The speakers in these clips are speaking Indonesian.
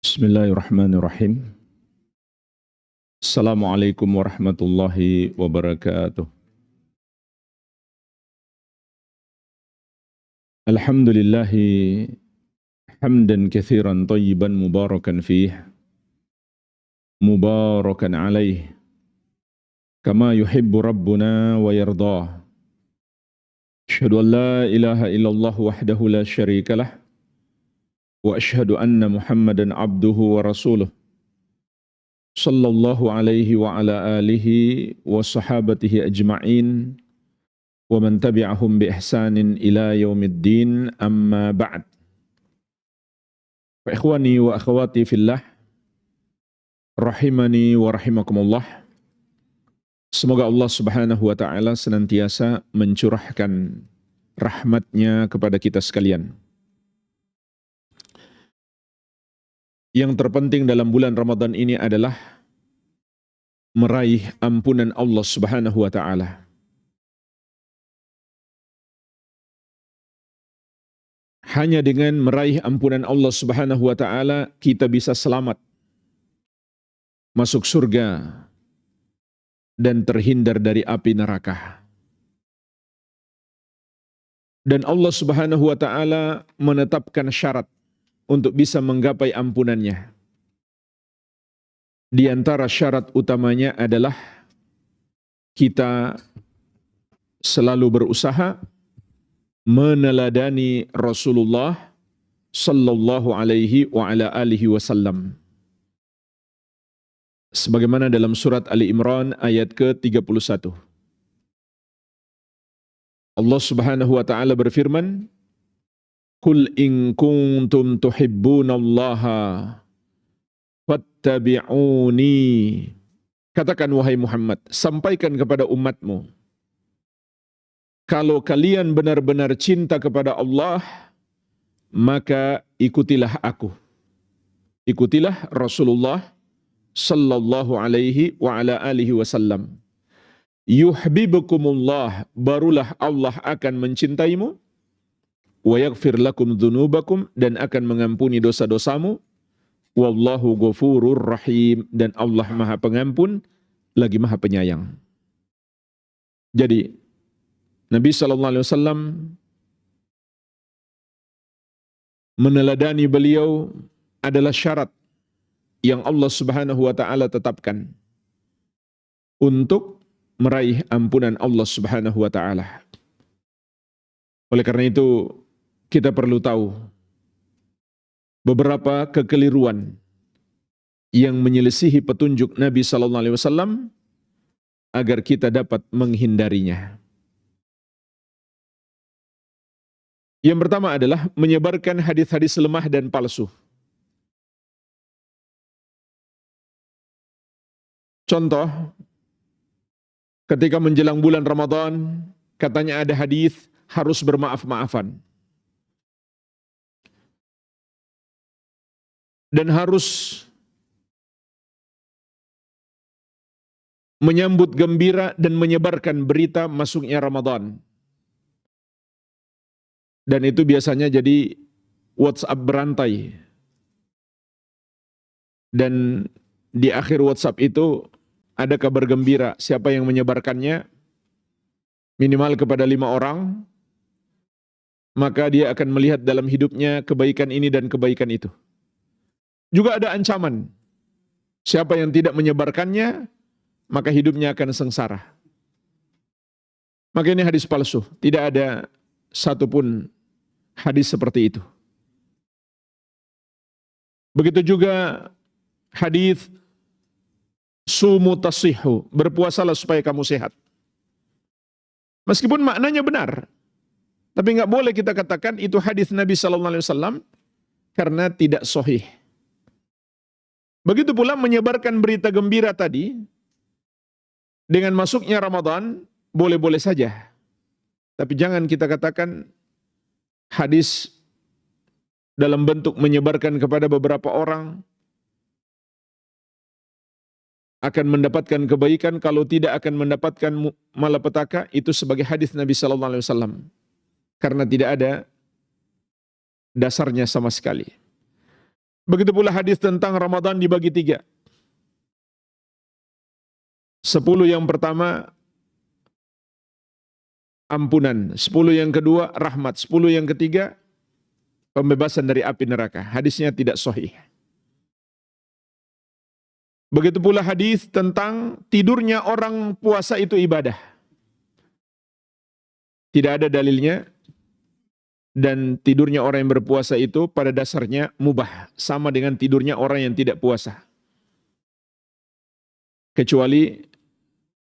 Bismillahirrahmanirrahim. Assalamualaikum warahmatullahi wabarakatuh. Alhamdulillahi hamdan kathiran tayyiban mubarakan fih, mubarakan alaih, kama yuhibbu rabbuna wa yardah. Ashhadu an la ilaha illallah wahdahu la syarika lah, wa ashhadu anna Muhammadan abduhu wa rasuluh. Sallallahu alaihi wa ala alihi wa sahabatihi ajma'in wa man tabi'ahum bi ihsanin ila yaumiddin, amma ba'd. Fa ikhwani wa akhwati fillah, rahimani wa rahimakumullah. Semoga Allah Subhanahu wa taala senantiasa mencurahkan rahmatnya kepada kita sekalian. Yang terpenting dalam bulan Ramadan ini adalah meraih ampunan Allah Subhanahu wa taala. Hanya dengan meraih ampunan Allah Subhanahu wa taala kita bisa selamat masuk surga dan terhindar dari api neraka. Dan Allah Subhanahu wa taala menetapkan syarat untuk bisa menggapai ampunannya. Di antara syarat utamanya adalah kita selalu berusaha meneladani Rasulullah sallallahu alaihi wa ala alihi wasallam. Sebagaimana dalam surat Ali Imran ayat ke-31. Allah Subhanahu wa taala berfirman, "Qul in kuntum tuhibbunallaha fattabi'uni." Katakan wahai Muhammad, sampaikan kepada umatmu, kalau kalian benar-benar cinta kepada Allah, maka ikutilah aku. Ikutilah Rasulullah sallallahu alaihi wa ala alihi wasallam. Yuhibbukumullah, barulah Allah akan mencintaimu, wa yaghfir lakum dzunubakum, dan akan mengampuni dosa-dosamu, wallahu ghafurur rahim, dan Allah Maha Pengampun lagi Maha Penyayang. Jadi Nabi SAW meneladani beliau adalah syarat yang Allah Subhanahu wa taala tetapkan untuk meraih ampunan Allah Subhanahu wa taala. Oleh karena itu kita perlu tahu beberapa kekeliruan yang menyelisihi petunjuk Nabi SAW agar kita dapat menghindarinya. Yang pertama adalah menyebarkan hadis-hadis lemah dan palsu. Contoh, ketika menjelang bulan Ramadan, katanya ada hadis harus bermaaf-maafan. Dan harus menyambut gembira dan menyebarkan berita masuknya Ramadan. Dan itu biasanya jadi WhatsApp berantai. Dan di akhir WhatsApp itu ada kabar gembira. Siapa yang menyebarkannya minimal kepada 5 orang, maka dia akan melihat dalam hidupnya kebaikan ini dan kebaikan itu. Juga ada ancaman. Siapa yang tidak menyebarkannya, maka hidupnya akan sengsara. Maka ini hadis palsu. Tidak ada satupun hadis seperti itu. Begitu juga hadis sumu tasihhu, berpuasalah supaya kamu sehat. Meskipun maknanya benar, tapi nggak boleh kita katakan itu hadis Nabi sallallahu alaihi wasallam karena tidak sahih. Begitu pula menyebarkan berita gembira tadi dengan masuknya Ramadan boleh-boleh saja. Tapi jangan kita katakan hadis dalam bentuk menyebarkan kepada beberapa orang akan mendapatkan kebaikan, kalau tidak akan mendapatkan malapetaka, itu sebagai hadis Nabi sallallahu alaihi wasallam. Karena tidak ada dasarnya sama sekali. Begitu pula hadis tentang Ramadan dibagi 3. 10 yang pertama ampunan, 10 yang kedua rahmat, 10 yang ketiga pembebasan dari api neraka. Hadisnya tidak sahih. Begitu pula hadis tentang tidurnya orang puasa itu ibadah. Tidak ada dalilnya, dan tidurnya orang yang berpuasa itu pada dasarnya mubah, sama dengan tidurnya orang yang tidak puasa. Kecuali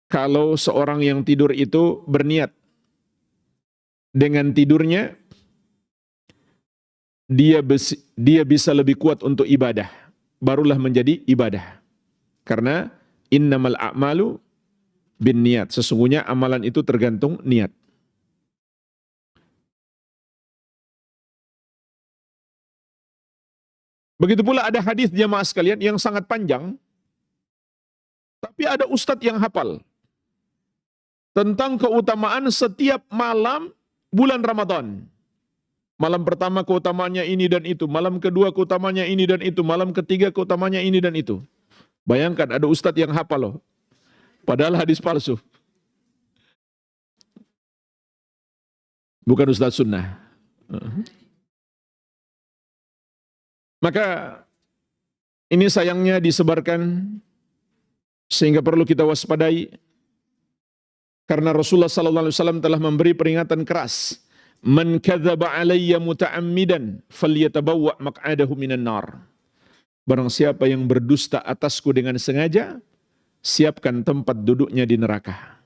kalau seorang yang tidur itu berniat dengan tidurnya dia bisa lebih kuat untuk ibadah, barulah menjadi ibadah. Karena innamal a'malu binniyat, sesungguhnya amalan itu tergantung niat. Begitu pula ada hadis jamaah sekalian yang sangat panjang, tapi ada ustadz yang hafal tentang keutamaan setiap malam bulan Ramadan. Malam pertama keutamaannya ini dan itu, malam kedua keutamaannya ini dan itu, malam ketiga keutamaannya ini dan itu. Bayangkan ada ustadz yang hafal loh, padahal hadis palsu. Bukan ustadz sunnah. Maka ini sayangnya disebarkan sehingga perlu kita waspadai, karena Rasulullah SAW telah memberi peringatan keras. Man kadzaba alayya muta'ammidan falyatabawwa maq'adahu minan nar. Barang siapa yang berdusta atasku dengan sengaja, siapkan tempat duduknya di neraka.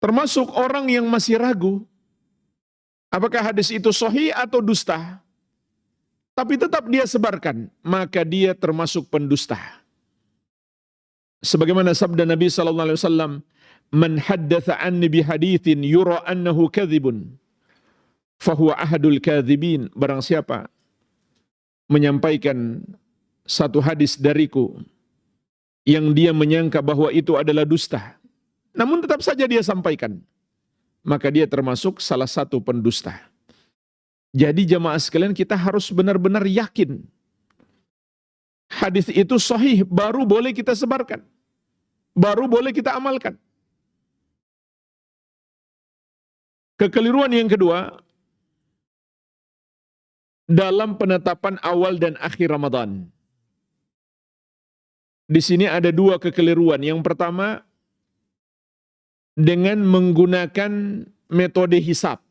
Termasuk orang yang masih ragu, apakah hadis itu sahih atau dusta, tapi tetap dia sebarkan, maka dia termasuk pendusta. Sebagaimana sabda Nabi SAW, man haddatha anni bihadithin yura annahu kadhibun, fahuwa ahadul kadhibin. Barang siapa menyampaikan satu hadis dariku yang dia menyangka bahwa itu adalah dusta, namun tetap saja dia sampaikan, maka dia termasuk salah satu pendusta. Jadi jamaah sekalian, kita harus benar-benar yakin hadis itu sahih, baru boleh kita sebarkan, baru boleh kita amalkan. Kekeliruan yang kedua, dalam penetapan awal dan akhir Ramadan. Di sini ada 2 kekeliruan. Yang pertama, dengan menggunakan metode hisab,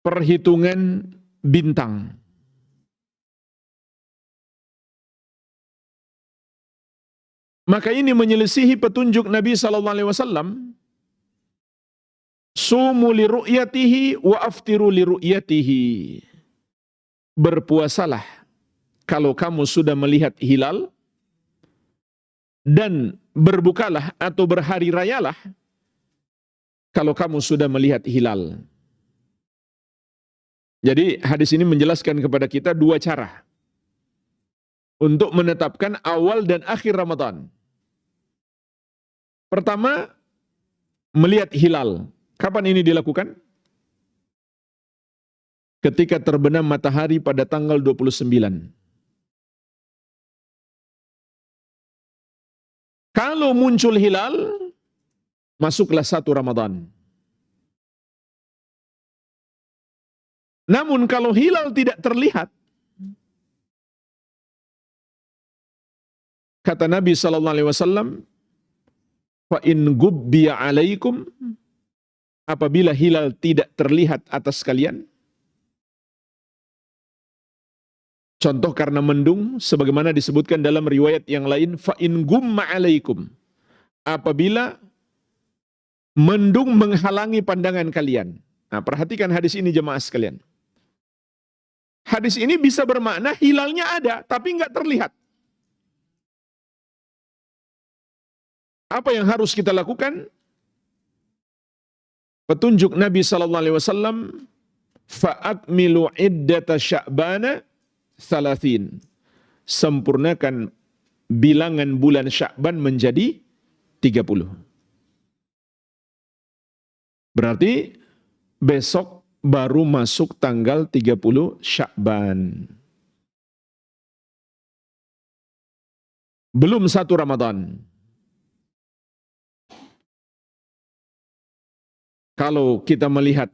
perhitungan bintang. Maka ini menyelisihi petunjuk Nabi SAW. Sumu li ru'yatihi wa aftiru li ru'yatihi. Berpuasalah kalau kamu sudah melihat hilal, dan berbukalah atau berhari rayalah kalau kamu sudah melihat hilal. Jadi hadis ini menjelaskan kepada kita 2 cara untuk menetapkan awal dan akhir Ramadan. Pertama, melihat hilal. Kapan ini dilakukan? Ketika terbenam matahari pada tanggal 29. Kalau muncul hilal, masuklah 1 Ramadan. Namun kalau hilal tidak terlihat, kata Nabi SAW, fa in gubbiya alaikum, apabila hilal tidak terlihat atas kalian, contoh karena mendung, sebagaimana disebutkan dalam riwayat yang lain, fa in gumma alaikum, apabila mendung menghalangi pandangan kalian. Nah, perhatikan hadis ini jemaah sekalian. Hadis ini bisa bermakna hilalnya ada, tapi nggak terlihat. Apa yang harus kita lakukan? Petunjuk Nabi SAW, fa'akmilu iddata sya'bana salatin. Sempurnakan bilangan bulan Sya'ban menjadi 30. Berarti besok baru masuk tanggal 30 Sya'ban. Belum 1 Ramadan. Kalau kita melihat,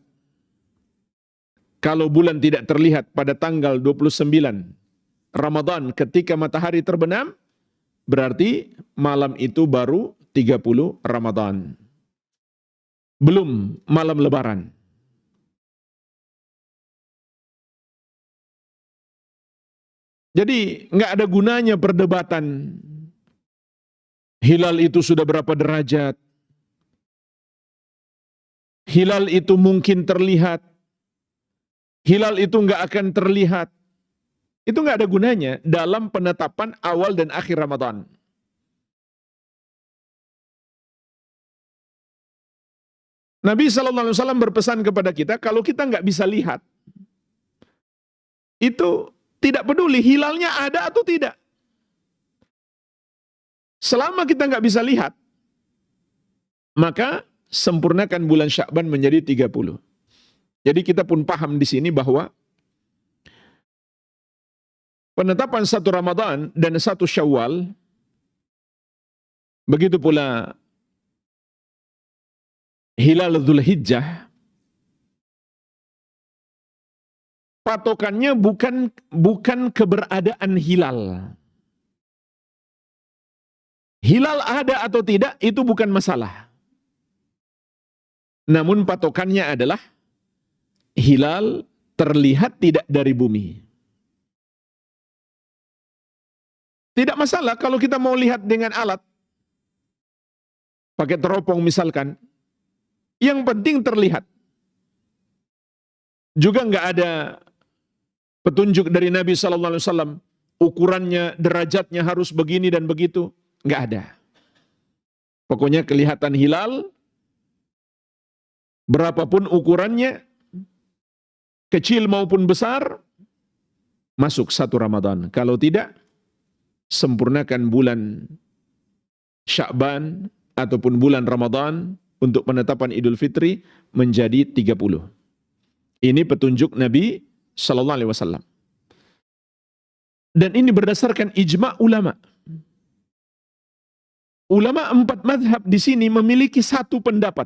kalau bulan tidak terlihat pada tanggal 29 Ramadan ketika matahari terbenam, berarti malam itu baru 30 Ramadan. Belum malam Lebaran. Jadi nggak ada gunanya perdebatan. Hilal itu sudah berapa derajat? Hilal itu mungkin terlihat. Hilal itu nggak akan terlihat. Itu nggak ada gunanya dalam penetapan awal dan akhir Ramadan. Nabi SAW berpesan kepada kita, kalau kita nggak bisa lihat, itu tidak peduli hilalnya ada atau tidak. Selama kita nggak bisa lihat, maka sempurnakan bulan Sya'ban menjadi 30. Jadi kita pun paham di sini bahwa penetapan 1 Ramadan dan 1 Syawal, begitu pula hilal Dzulhijjah, patokannya bukan keberadaan hilal. Hilal ada atau tidak itu bukan masalah. Namun patokannya adalah hilal terlihat tidak dari bumi. Tidak masalah kalau kita mau lihat dengan alat, pakai teropong misalkan, yang penting terlihat. Juga nggak ada petunjuk dari Nabi SAW, ukurannya, derajatnya harus begini dan begitu. Nggak ada. Pokoknya kelihatan hilal, berapapun ukurannya, kecil maupun besar, masuk 1 Ramadan. Kalau tidak, sempurnakan bulan Sya'ban ataupun bulan Ramadan untuk penetapan Idul Fitri menjadi 30. Ini petunjuk Nabi SAW. Dan ini berdasarkan ijma' ulama. Ulama 4 mazhab di sini memiliki satu pendapat.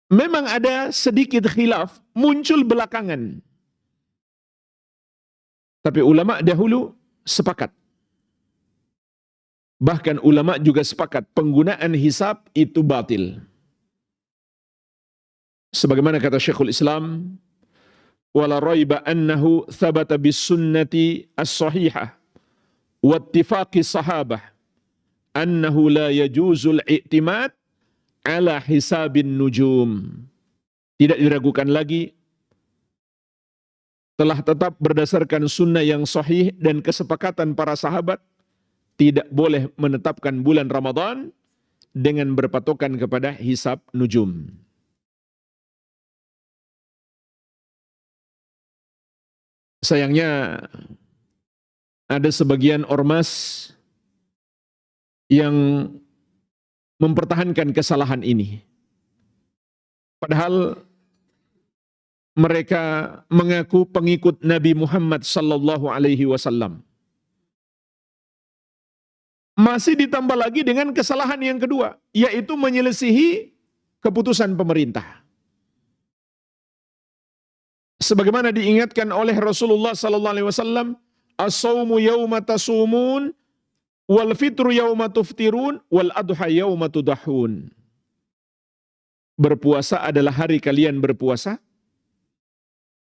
Memang ada sedikit khilaf muncul belakangan. Tapi ulama dahulu sepakat. Bahkan ulama juga sepakat penggunaan hisab itu batil. Sebagaimana kata Syekhul Islam, wala raiba annahu thabata bis sunnati as-sahihah wattifaqi sahabah annahu la yajuzul i'timad ala hisabin nujum. Tidak diragukan lagi, telah tetap berdasarkan sunnah yang sahih dan kesepakatan para sahabat, tidak boleh menetapkan bulan Ramadan dengan berpatokan kepada hisab nujum. Sayangnya ada sebagian ormas yang mempertahankan kesalahan ini. Padahal mereka mengaku pengikut Nabi Muhammad sallallahu alaihi wasallam. Masih ditambah lagi dengan kesalahan yang kedua, yaitu menyelisihi keputusan pemerintah. Sebagaimana diingatkan oleh Rasulullah sallallahu alaihi wasallam, as-saumu yauma tasumun wal fitru yauma tuftirun wal adha yauma tudahun. Berpuasa adalah hari kalian berpuasa.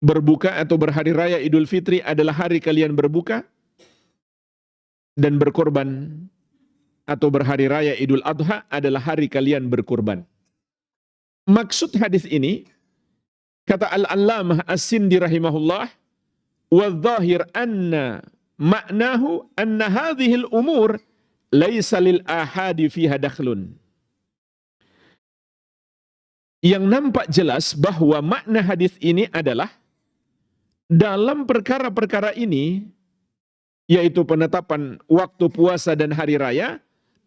Berbuka atau berhari raya Idul Fitri adalah hari kalian berbuka. Dan berkorban atau berhari raya Idul Adha adalah hari kalian berkorban. Maksud hadis ini, kata Al-Allamah As-Sindi rahimahullah, وَالظَّاهِرْ أَنَّ مَعْنَاهُ أَنَّ هَذِهِ الْأُمُورِ لَيْسَ لِلْآحَادِ فِيهَا دَخْلٌ. Yang nampak jelas bahwa makna hadis ini adalah dalam perkara-perkara ini, yaitu penetapan waktu puasa dan hari raya,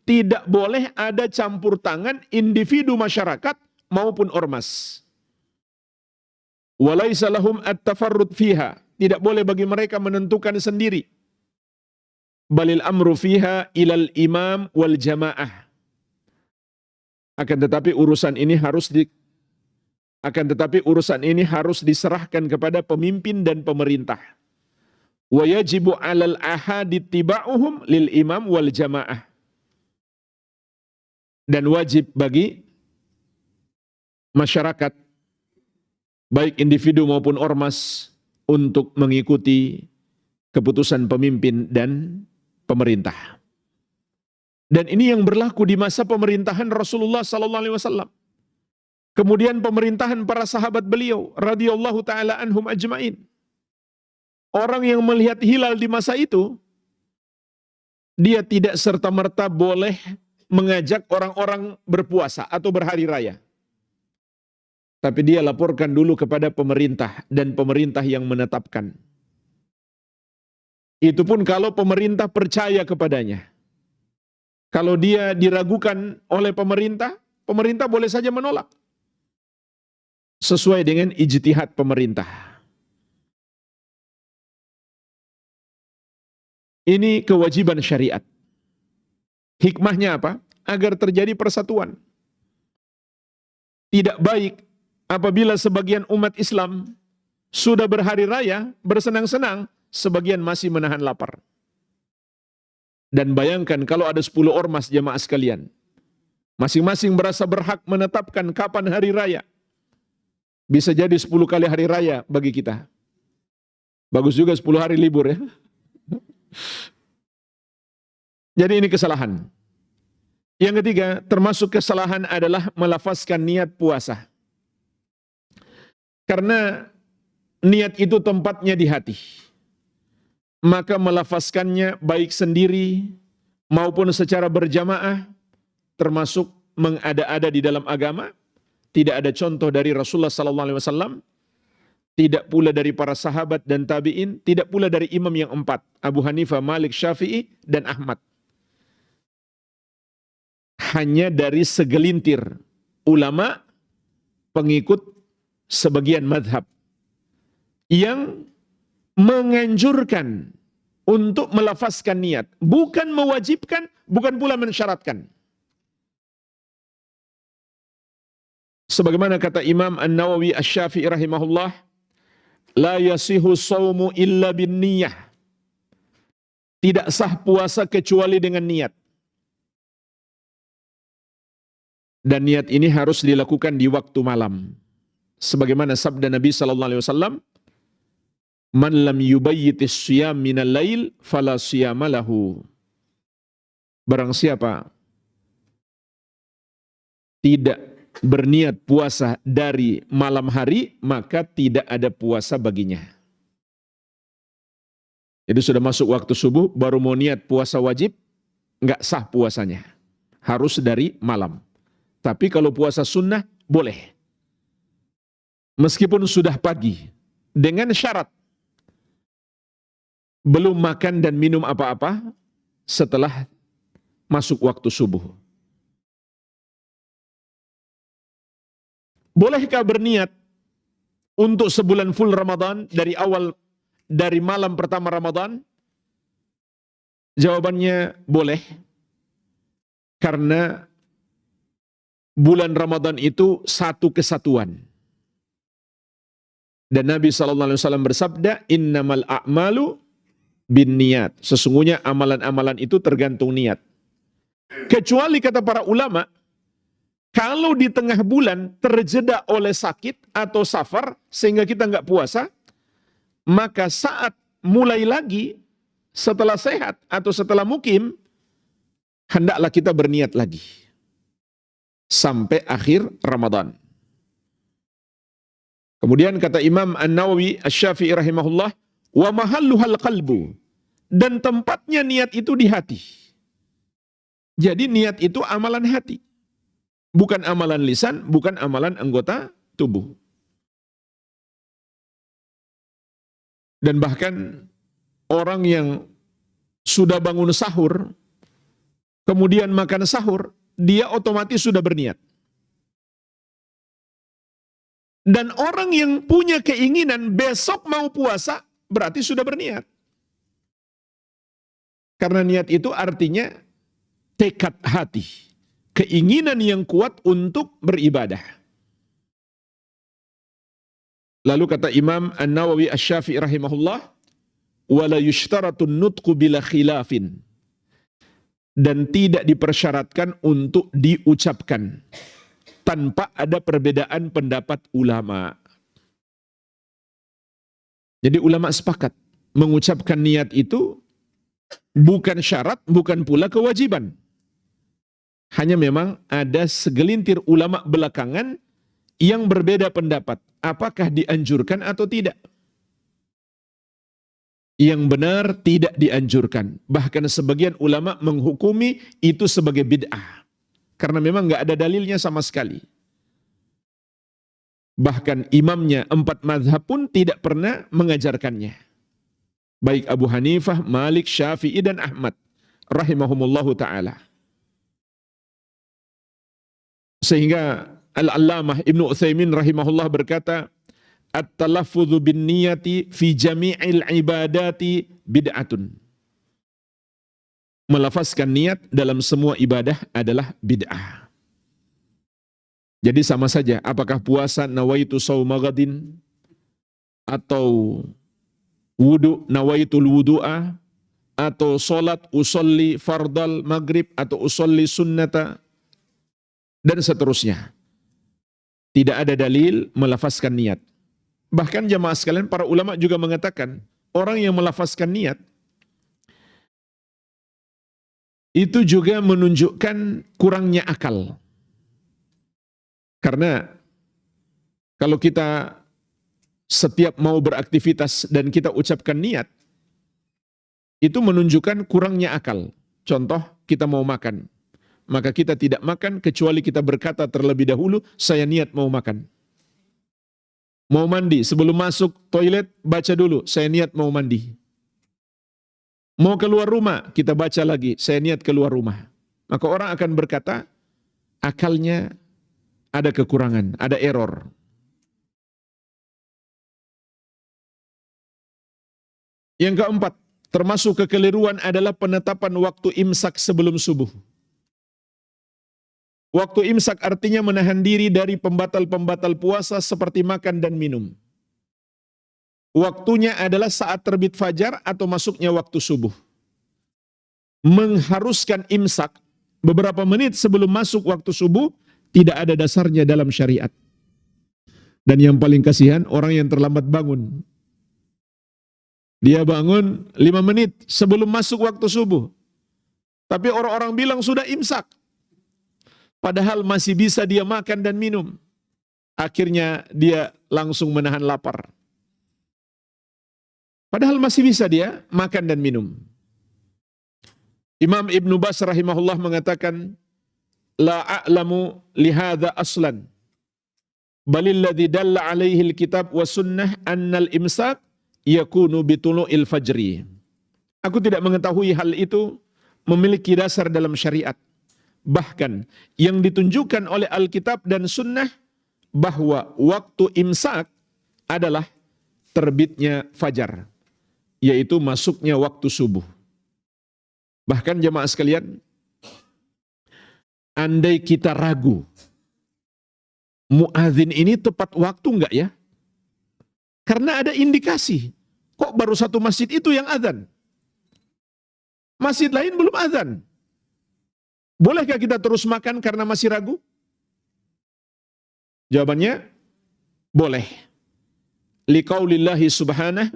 tidak boleh ada campur tangan individu masyarakat maupun ormas. Walaisa lahum at-tafarrud fiha. Tidak boleh bagi mereka menentukan sendiri. Balil amru fiha ilal imam wal jamaah. Akan tetapi urusan ini harus diserahkan kepada pemimpin dan pemerintah. Wa yajibu 'alal ahadi tiba'uhum lil imam wal jamaah. Dan wajib bagi masyarakat, baik individu maupun ormas, untuk mengikuti keputusan pemimpin dan pemerintah. Dan ini yang berlaku di masa pemerintahan Rasulullah sallallahu alaihi wasallam. Kemudian pemerintahan para sahabat beliau radhiyallahu taala anhum ajmain. Orang yang melihat hilal di masa itu, dia tidak serta-merta boleh mengajak orang-orang berpuasa atau berhari raya. Tapi dia laporkan dulu kepada pemerintah dan pemerintah yang menetapkan. Itu pun kalau pemerintah percaya kepadanya. Kalau dia diragukan oleh pemerintah, pemerintah boleh saja menolak. Sesuai dengan ijtihad pemerintah. Ini kewajiban syariat. Hikmahnya apa? Agar terjadi persatuan. Tidak baik apabila sebagian umat Islam sudah berhari raya, bersenang-senang, sebagian masih menahan lapar. Dan bayangkan kalau ada 10 ormas jamaah sekalian. Masing-masing merasa berhak menetapkan kapan hari raya. Bisa jadi 10 kali hari raya bagi kita. Bagus juga 10 hari libur ya. Jadi ini kesalahan. Yang ketiga, termasuk kesalahan adalah melafazkan niat puasa. Karena niat itu tempatnya di hati. Maka melafazkannya baik sendiri maupun secara berjamaah termasuk mengada-ada di dalam agama. Tidak ada contoh dari Rasulullah SAW, tidak pula dari para sahabat dan tabi'in, tidak pula dari imam yang 4, Abu Hanifah, Malik, Syafi'i, dan Ahmad. Hanya dari segelintir ulama pengikut sebagian madhab yang menganjurkan untuk melafazkan niat, bukan mewajibkan, bukan pula mensyaratkan. Sebagaimana kata Imam An-Nawawi Asy-Syafi'i rahimahullah, la yasihu shaumu illa bin niyah. Tidak sah puasa kecuali dengan niat. Dan niat ini harus dilakukan di waktu malam. Sebagaimana sabda Nabi sallallahu alaihi wasallam, "Man lam yubayyitis shiyam minal lail fala shiyama lahu." Barang siapa tidak berniat puasa dari malam hari, maka tidak ada puasa baginya. Jadi sudah masuk waktu subuh, baru mau niat puasa wajib, nggak sah puasanya. Harus dari malam. Tapi kalau puasa sunnah, boleh. Meskipun sudah pagi, dengan syarat belum makan dan minum apa-apa setelah masuk waktu subuh. Bolehkah berniat untuk sebulan full Ramadan dari malam pertama Ramadan? Jawabannya boleh. Karena bulan Ramadan itu satu kesatuan. Dan Nabi SAW bersabda, "Innamal a'malu bin niat." Sesungguhnya amalan-amalan itu tergantung niat. Kecuali kata para ulama, kalau di tengah bulan terjeda oleh sakit atau safar sehingga kita nggak puasa, maka saat mulai lagi setelah sehat atau setelah mukim, hendaklah kita berniat lagi sampai akhir Ramadan. Kemudian kata Imam An-Nawawi Asy-Syafi'i rahimahullah, wa mahalluhal qalbu, dan tempatnya niat itu di hati. Jadi niat itu amalan hati. Bukan amalan lisan, bukan amalan anggota tubuh. Dan bahkan orang yang sudah bangun sahur, kemudian makan sahur, dia otomatis sudah berniat. Dan orang yang punya keinginan besok mau puasa, berarti sudah berniat. Karena niat itu artinya tekad hati. Keinginan yang kuat untuk beribadah. Lalu kata Imam An-Nawawi Asy-Syafi'i rahimahullah, wala yushtaratun nutqu bila khilafin. Dan tidak dipersyaratkan untuk diucapkan tanpa ada perbedaan pendapat ulama. Jadi ulama sepakat mengucapkan niat itu bukan syarat, bukan pula kewajiban. Hanya memang ada segelintir ulama belakangan yang berbeda pendapat, apakah dianjurkan atau tidak. Yang benar tidak dianjurkan. Bahkan sebagian ulama menghukumi itu sebagai bid'ah. Karena memang nggak ada dalilnya sama sekali. Bahkan imamnya 4 mazhab pun tidak pernah mengajarkannya. Baik Abu Hanifah, Malik, Syafi'i, dan Ahmad. Rahimahumullahu ta'ala. Sehingga Al-Allamah Ibnu Utsaimin rahimahullah berkata, at-talaffudzu bin niyati fi jami'il ibadati bid'atun. Melafazkan niat dalam semua ibadah adalah bid'ah. Jadi sama saja, apakah puasa nawaitu shauma ghadin, atau wudu nawaitul wudu'a, atau salat usolli fardal maghrib, atau usolli sunnata, dan seterusnya. Tidak ada dalil melafazkan niat. Bahkan jamaah sekalian, para ulama juga mengatakan, orang yang melafazkan niat, itu juga menunjukkan kurangnya akal. Karena kalau kita setiap mau beraktivitas dan kita ucapkan niat, itu menunjukkan kurangnya akal. Contoh, kita mau makan. Maka kita tidak makan kecuali kita berkata terlebih dahulu, saya niat mau makan. Mau mandi, sebelum masuk toilet, baca dulu, saya niat mau mandi. Mau keluar rumah, kita baca lagi, saya niat keluar rumah. Maka orang akan berkata, akalnya ada kekurangan, ada error. Yang keempat, termasuk kekeliruan adalah penetapan waktu imsak sebelum subuh. Waktu imsak artinya menahan diri dari pembatal-pembatal puasa seperti makan dan minum. Waktunya adalah saat terbit fajar atau masuknya waktu subuh. Mengharuskan imsak beberapa menit sebelum masuk waktu subuh tidak ada dasarnya dalam syariat. Dan yang paling kasihan orang yang terlambat bangun. Dia bangun 5 menit sebelum masuk waktu subuh. Tapi orang-orang bilang sudah imsak. Padahal masih bisa dia makan dan minum. Akhirnya dia langsung menahan lapar. Padahal masih bisa dia makan dan minum. Imam Ibn Bas rahimahullah mengatakan, la a'lamu lihada aslan. Balilladzi dalla alaihi alkitab wa sunnah annal imsak yakunu bitulu'il fajri. Aku tidak mengetahui hal itu memiliki dasar dalam syariat. Bahkan yang ditunjukkan oleh Alkitab dan Sunnah bahwa waktu imsak adalah terbitnya fajar, yaitu masuknya waktu subuh. Bahkan jemaah sekalian, andai kita ragu, muadzin ini tepat waktu enggak ya? Karena ada indikasi, kok baru satu masjid itu yang azan? Masjid lain belum azan. Bolehkah kita terus makan karena masih ragu? Jawabannya, boleh. Liqaulillahi subhanahu,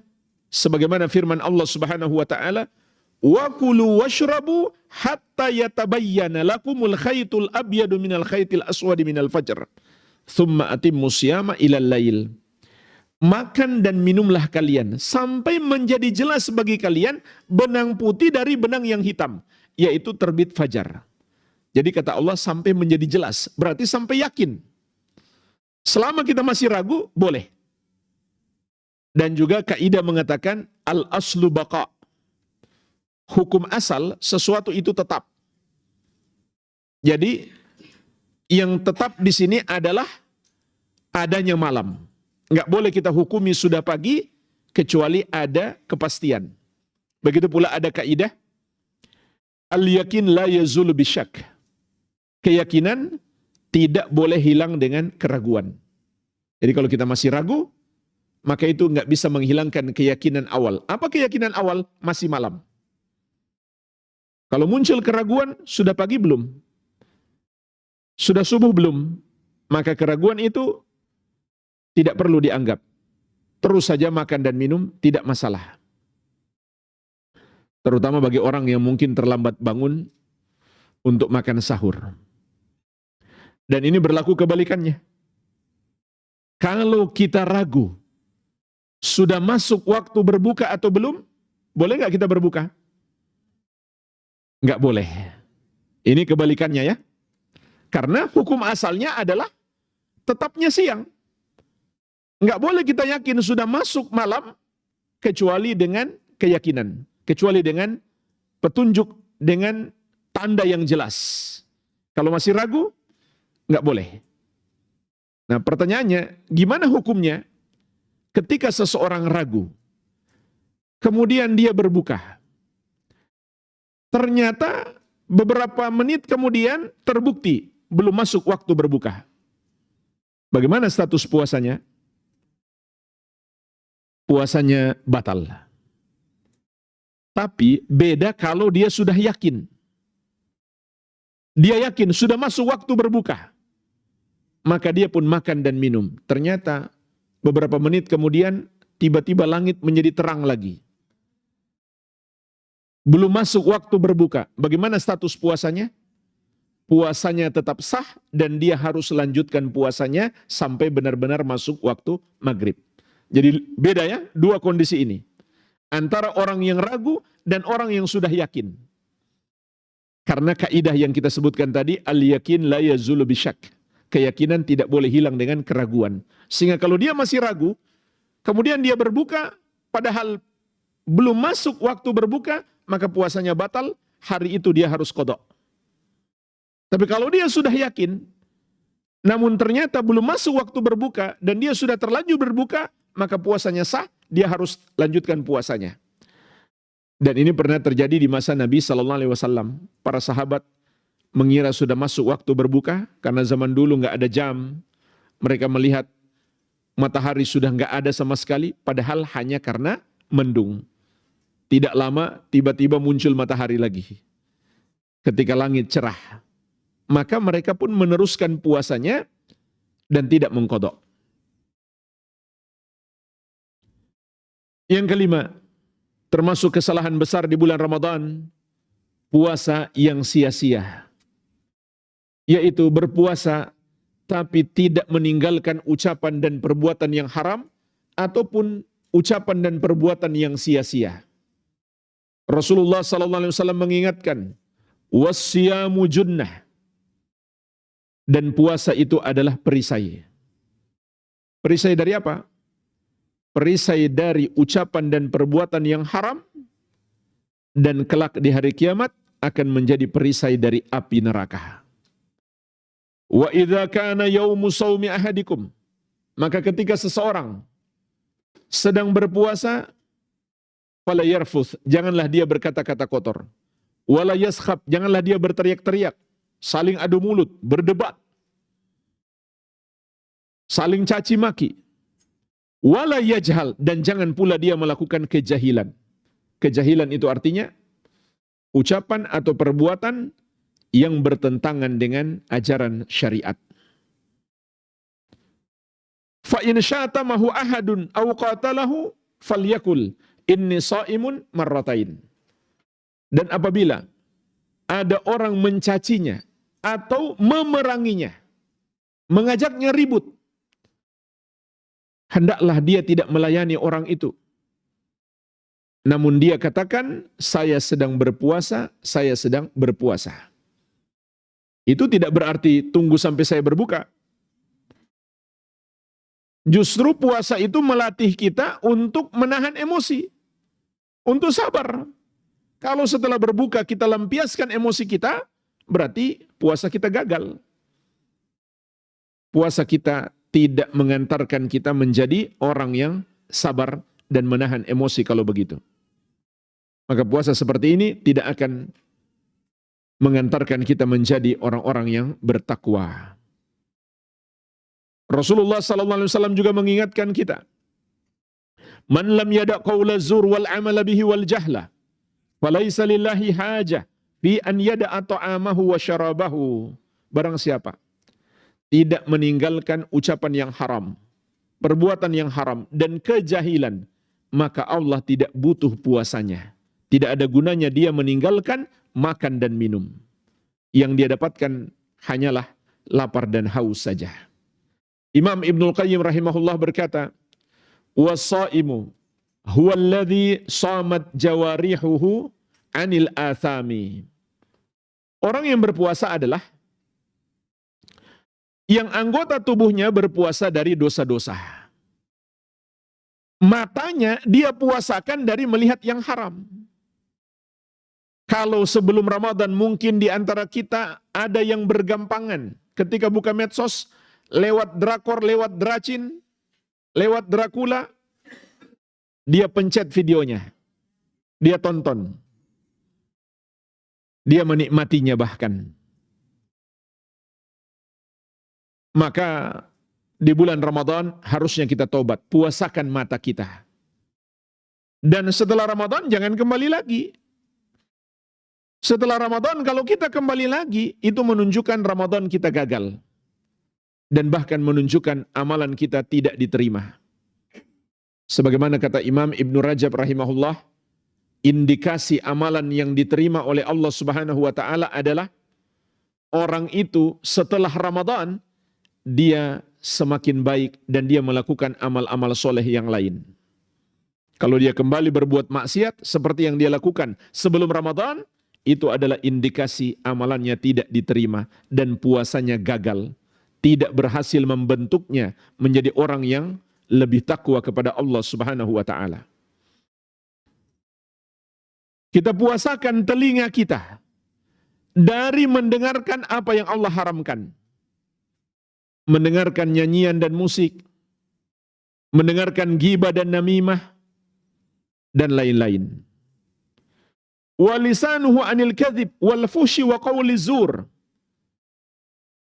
sebagaimana firman Allah subhanahu wa ta'ala, wa kulu washrabu hatta yatabayyana lakumul khaytul abyadu minal khaytil aswadi minal fajr. Thumma atimmu siyama ilal lail. Makan dan minumlah kalian sampai menjadi jelas bagi kalian benang putih dari benang yang hitam, yaitu terbit fajar. Jadi kata Allah sampai menjadi jelas, berarti sampai yakin. Selama kita masih ragu, boleh. Dan juga kaidah mengatakan al-aslu baqa. Hukum asal sesuatu itu tetap. Jadi yang tetap di sini adalah adanya malam. Nggak boleh kita hukumi sudah pagi kecuali ada kepastian. Begitu pula ada kaidah al-yakin la yazulu bisyak. Keyakinan tidak boleh hilang dengan keraguan. Jadi kalau kita masih ragu, maka itu nggak bisa menghilangkan keyakinan awal. Apa keyakinan awal? Masih malam. Kalau muncul keraguan, sudah pagi belum? Sudah subuh belum? Maka keraguan itu tidak perlu dianggap. Terus saja makan dan minum, tidak masalah. Terutama bagi orang yang mungkin terlambat bangun untuk makan sahur. Dan ini berlaku kebalikannya. Kalau kita ragu, sudah masuk waktu berbuka atau belum? Boleh nggak kita berbuka? Nggak boleh. Ini kebalikannya ya. Karena hukum asalnya adalah tetapnya siang. Nggak boleh kita yakin sudah masuk malam kecuali dengan keyakinan. Kecuali dengan petunjuk, dengan tanda yang jelas. Kalau masih ragu, nggak boleh. Nah pertanyaannya, gimana hukumnya ketika seseorang ragu, kemudian dia berbuka. Ternyata beberapa menit kemudian terbukti belum masuk waktu berbuka. Bagaimana status puasanya? Puasanya batal. Tapi beda kalau dia sudah yakin. Dia yakin sudah masuk waktu berbuka. Maka dia pun makan dan minum. Ternyata beberapa menit kemudian tiba-tiba langit menjadi terang lagi. Belum masuk waktu berbuka. Bagaimana status puasanya? Puasanya tetap sah dan dia harus lanjutkan puasanya sampai benar-benar masuk waktu maghrib. Jadi beda ya, dua kondisi ini. Antara orang yang ragu dan orang yang sudah yakin. Karena kaidah yang kita sebutkan tadi, al-yakin la yazulu bisyak. Keyakinan tidak boleh hilang dengan keraguan. Sehingga kalau dia masih ragu, kemudian dia berbuka, padahal belum masuk waktu berbuka, maka puasanya batal, hari itu dia harus qadha. Tapi kalau dia sudah yakin, namun ternyata belum masuk waktu berbuka, dan dia sudah terlanjur berbuka, maka puasanya sah, dia harus lanjutkan puasanya. Dan ini pernah terjadi di masa Nabi SAW. Para sahabat mengira sudah masuk waktu berbuka, karena zaman dulu nggak ada jam. Mereka melihat matahari sudah nggak ada sama sekali, padahal hanya karena mendung. Tidak lama, tiba-tiba muncul matahari lagi. Ketika langit cerah. Maka mereka pun meneruskan puasanya dan tidak mengqadha. Yang kelima, termasuk kesalahan besar di bulan Ramadan, puasa yang sia-sia. Yaitu berpuasa tapi tidak meninggalkan ucapan dan perbuatan yang haram ataupun ucapan dan perbuatan yang sia-sia. Rasulullah SAW mengingatkan, "Wassiyamu junnah." Dan puasa itu adalah perisai. Perisai dari apa? Perisai dari ucapan dan perbuatan yang haram, dan kelak di hari kiamat akan menjadi perisai dari api neraka. Wa idza kana yaumu shaumi ahadikum, maka ketika seseorang sedang berpuasa, fala yarfuth, janganlah dia berkata-kata kotor. Wala yaskhab, janganlah dia berteriak-teriak, saling adu mulut, berdebat, saling caci maki. Wala yajhal, dan jangan pula dia melakukan kejahilan. Kejahilan itu artinya ucapan atau perbuatan yang bertentangan dengan ajaran syariat. Fa in syatamahu ahadun aw qatalahu falyakul inni shaimun marratain. Dan apabila ada orang mencacinya atau memeranginya, mengajaknya ribut, hendaklah dia tidak melayani orang itu. Namun dia katakan, saya sedang berpuasa, saya sedang berpuasa. Itu tidak berarti tunggu sampai saya berbuka. Justru puasa itu melatih kita untuk menahan emosi, untuk sabar. Kalau setelah berbuka kita lampiaskan emosi kita, berarti puasa kita gagal. Puasa kita tidak mengantarkan kita menjadi orang yang sabar dan menahan emosi kalau begitu. Maka puasa seperti ini tidak akan mengantarkan kita menjadi orang-orang yang bertakwa. Rasulullah SAW juga mengingatkan kita, man lam yada' qawla zur wal amala bihi wal jahla, falaysa lillahi hajah fi an yada'a ta'amahu wa syarabahu. Barang siapa tidak meninggalkan ucapan yang haram, perbuatan yang haram, dan kejahilan, maka Allah tidak butuh puasanya. Tidak ada gunanya dia meninggalkan makan dan minum. Yang dia dapatkan hanyalah lapar dan haus saja. Imam Ibnul Qayyim rahimahullah berkata, "Was-shaimu huwa alladhi shamat jawarihuhu 'anil athami." Orang yang berpuasa adalah yang anggota tubuhnya berpuasa dari dosa-dosa. Matanya dia puasakan dari melihat yang haram. Kalau sebelum Ramadan mungkin di antara kita ada yang bergampangan ketika buka medsos, lewat drakor, lewat dracin, lewat Dracula, dia pencet videonya, dia tonton, dia menikmatinya bahkan. Maka di bulan Ramadan harusnya kita tobat, puasakan mata kita. Dan setelah Ramadan jangan kembali lagi. Setelah Ramadan kalau kita kembali lagi, itu menunjukkan Ramadan kita gagal. Dan bahkan menunjukkan amalan kita tidak diterima. Sebagaimana kata Imam Ibn Rajab rahimahullah, indikasi amalan yang diterima oleh Allah Subhanahu wa taala adalah orang itu setelah Ramadan dia semakin baik dan dia melakukan amal-amal soleh yang lain. Kalau dia kembali berbuat maksiat seperti yang dia lakukan sebelum Ramadan, itu adalah indikasi amalannya tidak diterima dan puasanya gagal. Tidak berhasil membentuknya menjadi orang yang lebih takwa kepada Allah Subhanahu wa taala. Kita puasakan telinga kita dari mendengarkan apa yang Allah haramkan. Mendengarkan nyanyian dan musik, mendengarkan ghibah dan namimah, dan lain-lain. Walisanuhu anil kadhib wal fushi wa qawli zur.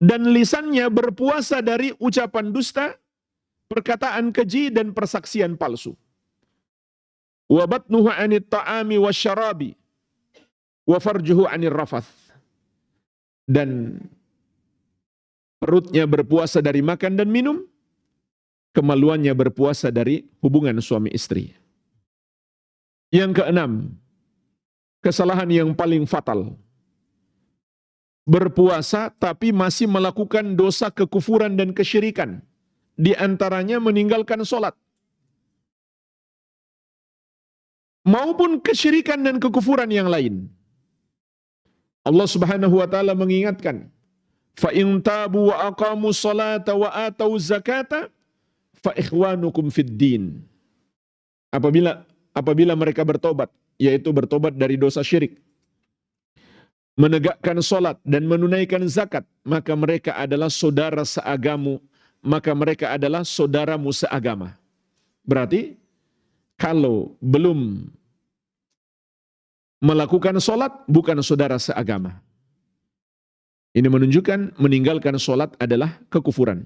Dan lisannya berpuasa dari ucapan dusta, perkataan keji dan persaksian palsu. Wa batnuhu anit ta'ami wasyarabi wa farjuhu anir rafath. Dan perutnya berpuasa dari makan dan minum, kemaluannya berpuasa dari hubungan suami istri. Yang keenam, kesalahan yang paling fatal. Berpuasa tapi masih melakukan dosa kekufuran dan kesyirikan. Di antaranya meninggalkan sholat. Maupun kesyirikan dan kekufuran yang lain. Allah Subhanahu wa taala mengingatkan, fa in tabu wa aqamu sholata wa atau zakata fa ikhwanukum fid din. Apabila mereka bertobat, yaitu bertobat dari dosa syirik, menegakkan sholat dan menunaikan zakat, maka mereka adalah saudara seagamu, maka mereka adalah saudaramu seagama. Berarti kalau belum melakukan sholat, bukan saudara seagama. Ini menunjukkan meninggalkan sholat adalah kekufuran.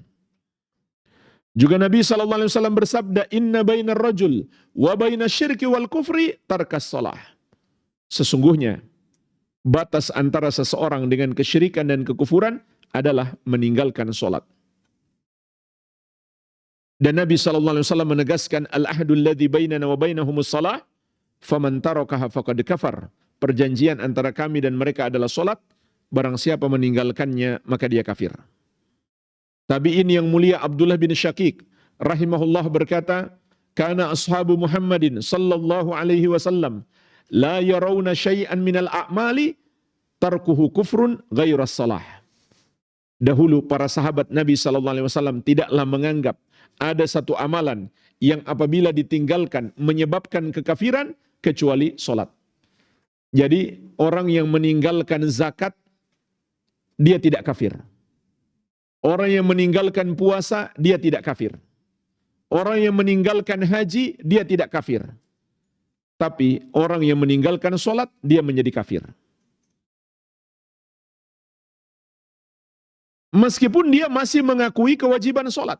Juga Nabi SAW bersabda, inna bainar rajul wa bainas syirki wal kufri tarkas sholah. Sesungguhnya batas antara seseorang dengan kesyirikan dan kekufuran adalah meninggalkan sholat. Dan Nabi SAW menegaskan, al-ahdul ladzi bainana wa bainahumus shalah, faman tarakaha faqad kafar. Perjanjian antara kami dan mereka adalah sholat, barang siapa meninggalkannya maka dia kafir. Tabi'in yang mulia Abdullah bin Syakik rahimahullah berkata, kana ashabu Muhammadin sallallahu alaihi wasallam la yarawna syai'an minal a'mali tarkuhu kufrun ghairas salah. Dahulu para sahabat Nabi sallallahu alaihi wasallam tidaklah menganggap ada satu amalan yang apabila ditinggalkan menyebabkan kekafiran kecuali salat. Jadi orang yang meninggalkan zakat dia tidak kafir. Orang yang meninggalkan puasa, dia tidak kafir. Orang yang meninggalkan haji, dia tidak kafir. Tapi orang yang meninggalkan sholat, dia menjadi kafir. Meskipun dia masih mengakui kewajiban sholat.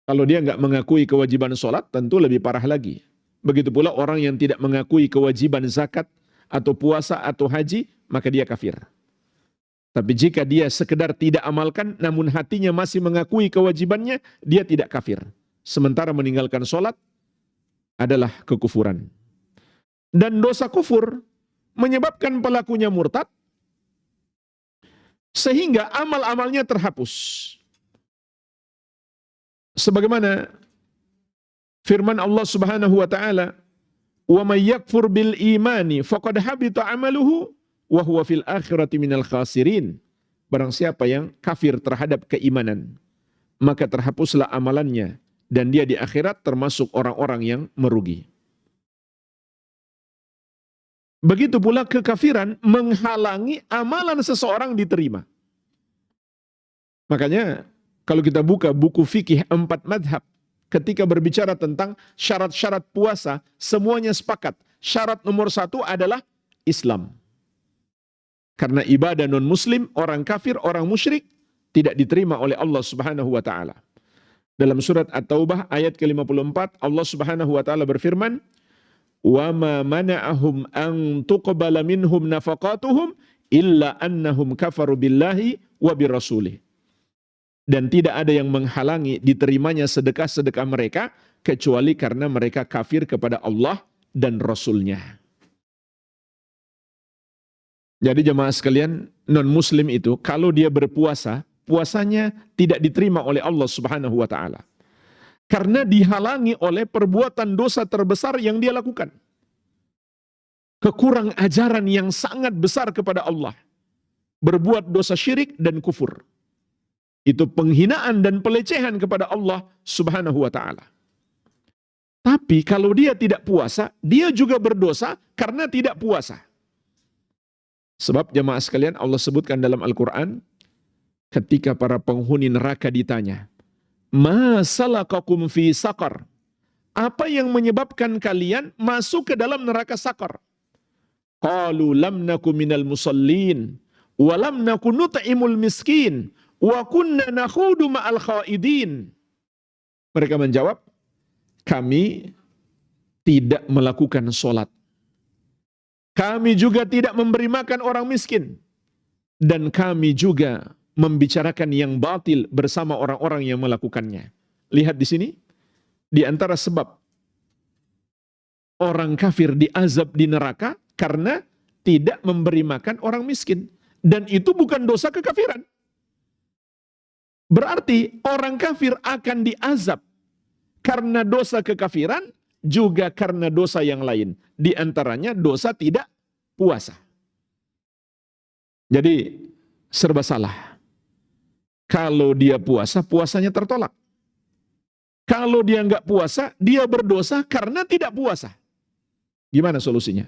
Kalau dia nggak mengakui kewajiban sholat, tentu lebih parah lagi. Begitu pula orang yang tidak mengakui kewajiban zakat, atau puasa, atau haji, maka dia kafir. Tapi jika dia sekedar tidak amalkan, namun hatinya masih mengakui kewajibannya, dia tidak kafir. Sementara meninggalkan sholat adalah kekufuran. Dan dosa kufur menyebabkan pelakunya murtad, sehingga amal-amalnya terhapus. Sebagaimana firman Allah Subhanahu wa taala, "Wa may yakfur bil imani faqad habita 'amaluhu wa huwa fil akhirati minal khasirin." Barang siapa yang kafir terhadap keimanan, maka terhapuslah amalannya dan dia di akhirat termasuk orang-orang yang merugi. Begitu pula kekafiran menghalangi amalan seseorang diterima. Makanya kalau kita buka buku fikih 4 madhab, ketika berbicara tentang syarat-syarat puasa, semuanya sepakat. Syarat nomor 1 adalah Islam. Karena ibadah non-muslim, orang kafir, orang musyrik, tidak diterima oleh Allah Subhanahu wa ta'ala. Dalam surat At-Taubah ayat ke-54, Allah Subhanahu wa ta'ala berfirman, وَمَا مَنَعَهُمْ أَن تُقْبَلَ مِنْهُمْ نَفَقَاتُهُمْ إِلَّا أَنَّهُمْ كَفَرُوا بِاللَّهِ وَبِرَسُولِهِ. Dan tidak ada yang menghalangi diterimanya sedekah-sedekah mereka, kecuali karena mereka kafir kepada Allah dan Rasulnya. Jadi jemaah sekalian, non-muslim itu kalau dia berpuasa, puasanya tidak diterima oleh Allah Subhanahu wa ta'ala. Karena dihalangi oleh perbuatan dosa terbesar yang dia lakukan. Kekurang ajaran yang sangat besar kepada Allah. Berbuat dosa syirik dan kufur. Itu penghinaan dan pelecehan kepada Allah Subhanahu wa ta'ala. Tapi kalau dia tidak puasa, dia juga berdosa karena tidak puasa. Sebab jemaah sekalian, Allah sebutkan dalam Al-Quran, ketika para penghuni neraka ditanya, "Ma salakakum fi saqar?" Apa yang menyebabkan kalian masuk ke dalam neraka sakar? Qalu lam naku minal musallin, wa lam naku nut'imul miskin, wa kunna nakhudu ma'al khaidin. Mereka menjawab, kami tidak melakukan sholat. Kami juga tidak memberi makan orang miskin. Dan kami juga membicarakan yang batil bersama orang-orang yang melakukannya. Lihat di sini, di antara sebab orang kafir diazab di neraka karena tidak memberi makan orang miskin. Dan itu bukan dosa kekafiran. Berarti orang kafir akan diazab karena dosa kekafiran, juga karena dosa yang lain. Di antaranya dosa tidak puasa. Jadi serba salah. Kalau dia puasa, puasanya tertolak. Kalau dia nggak puasa, dia berdosa karena tidak puasa. Gimana solusinya?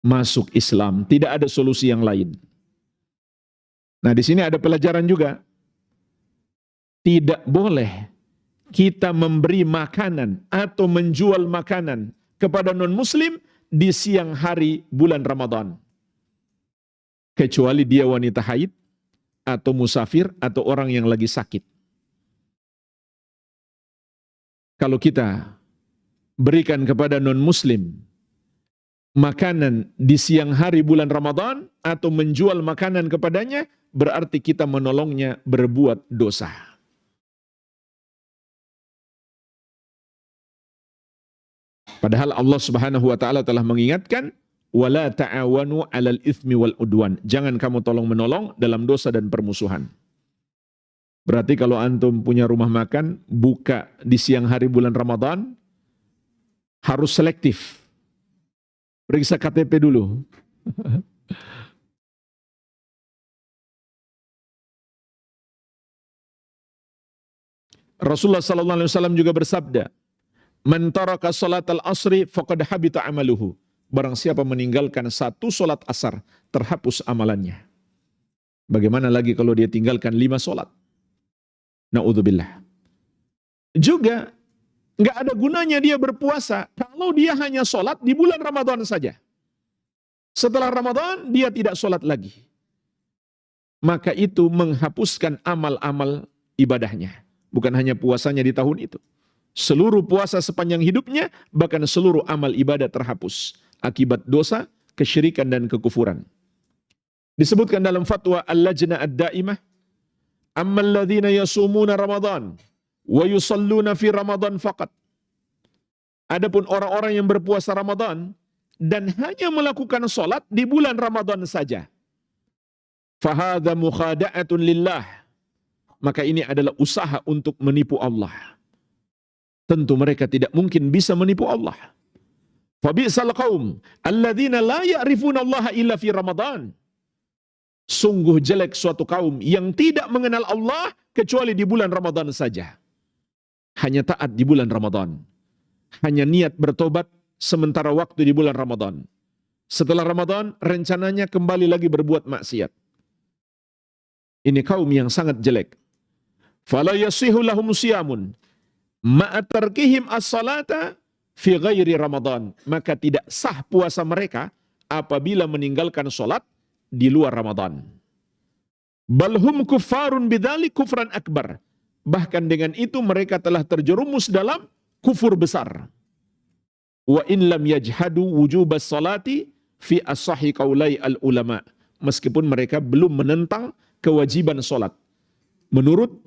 Masuk Islam, tidak ada solusi yang lain. Nah, di sini ada pelajaran juga. Tidak boleh kita memberi makanan atau menjual makanan kepada non-muslim di siang hari bulan Ramadan. Kecuali dia wanita haid, atau musafir, atau orang yang lagi sakit. Kalau kita berikan kepada non-muslim makanan di siang hari bulan Ramadan, atau menjual makanan kepadanya, berarti kita menolongnya berbuat dosa. Padahal Allah Subhanahu wa taala telah mengingatkan, wala ta'awanu 'alal itsmi wal udwan. Jangan kamu tolong-menolong dalam dosa dan permusuhan. Berarti kalau antum punya rumah makan, buka di siang hari bulan Ramadan, harus selektif. Periksa KTP dulu. Rasulullah sallallahu alaihi wasallam juga bersabda, "Man taraka salatal asri faqad habita amaluhu." Barang siapa meninggalkan satu salat asar, terhapus amalannya. Bagaimana lagi kalau dia tinggalkan 5 sholat? Na'udzubillah. Juga nggak ada gunanya dia berpuasa kalau dia hanya sholat di bulan Ramadan saja. Setelah Ramadan dia tidak sholat lagi. Maka itu menghapuskan amal-amal ibadahnya. Bukan hanya puasanya di tahun itu. Seluruh puasa sepanjang hidupnya, bahkan seluruh amal ibadah terhapus. Akibat dosa, kesyirikan dan kekufuran. Disebutkan dalam fatwa Al-Lajnah Ad-Daimah, ammal ladzina yasumuna Ramadan wa yusalluna fi Ramadan faqat. Adapun orang-orang yang berpuasa Ramadan dan hanya melakukan salat di bulan Ramadan saja. Fahadha mukhada'atun lillah. Maka ini adalah usaha untuk menipu Allah. Tentu mereka tidak mungkin bisa menipu Allah. Fabi'sal qaum alladzina la ya'rifuna Allah illa fi Ramadan. Sungguh jelek suatu kaum yang tidak mengenal Allah kecuali di bulan Ramadan saja. Hanya taat di bulan Ramadan. Hanya niat bertobat sementara waktu di bulan Ramadan. Setelah Ramadan, rencananya kembali lagi berbuat maksiat. Ini kaum yang sangat jelek. Fala yasihu lahum siyamun ma'atarkihim as-salata fi ghairi Ramadan. Maka tidak sah puasa mereka apabila meninggalkan salat di luar Ramadan. Balhum kuffarun bidzalik kufran akbar. Bahkan dengan itu mereka telah terjerumus dalam kufur besar. Wa in lam yajhadu wujubas salati fi as-sahih qaulai al-ulama. Meskipun mereka belum menentang kewajiban salat. Menurut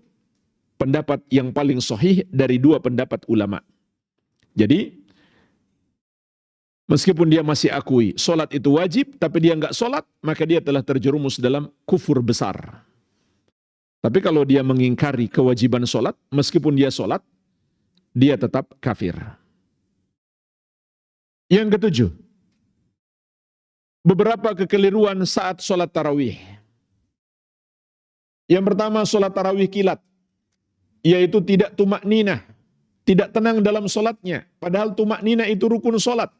pendapat yang paling sahih dari 2 pendapat ulama. Jadi, meskipun dia masih akui solat itu wajib, tapi dia nggak solat, maka dia telah terjerumus dalam kufur besar. Tapi kalau dia mengingkari kewajiban solat, meskipun dia solat, dia tetap kafir. Yang ketujuh, beberapa kekeliruan saat solat tarawih. Yang pertama, solat tarawih kilat, yaitu tidak tumak ninah, tidak tenang dalam solatnya. Padahal tumak ninah itu rukun solat.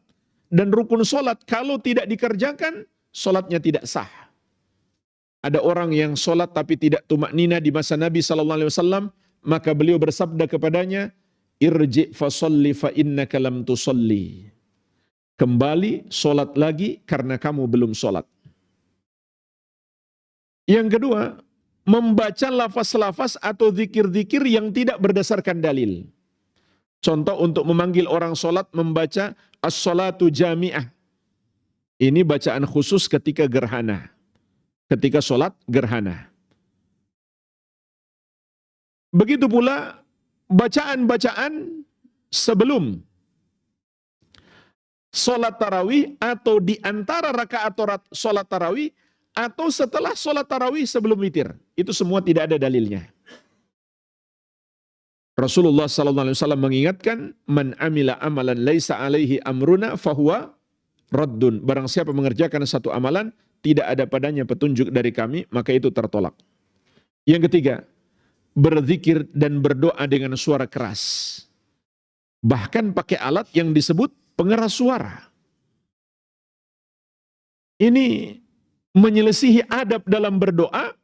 Dan rukun solat kalau tidak dikerjakan, solatnya tidak sah. Ada orang yang solat tapi tidak tumak nina di masa Nabi SAW, maka beliau bersabda kepadanya, irji fasalli fa innaka lam tusalli. Kembali solat lagi karena kamu belum solat. Yang kedua, membaca lafaz-lafaz atau zikir-zikir yang tidak berdasarkan dalil. Contoh untuk memanggil orang solat membaca as-salatu jami'ah. Ini bacaan khusus ketika gerhana. Ketika solat gerhana. Begitu pula bacaan-bacaan sebelum solat tarawih atau di antara rakaat solat tarawih atau setelah solat tarawih sebelum witir. Itu semua tidak ada dalilnya. Rasulullah SAW mengingatkan, man amila amalan laisa alaihi amruna fahuwa raddun. Barang siapa mengerjakan satu amalan, tidak ada padanya petunjuk dari kami, maka itu tertolak. Yang ketiga, berzikir dan berdoa dengan suara keras. Bahkan pakai alat yang disebut pengeras suara. Ini menyelisihi adab dalam berdoa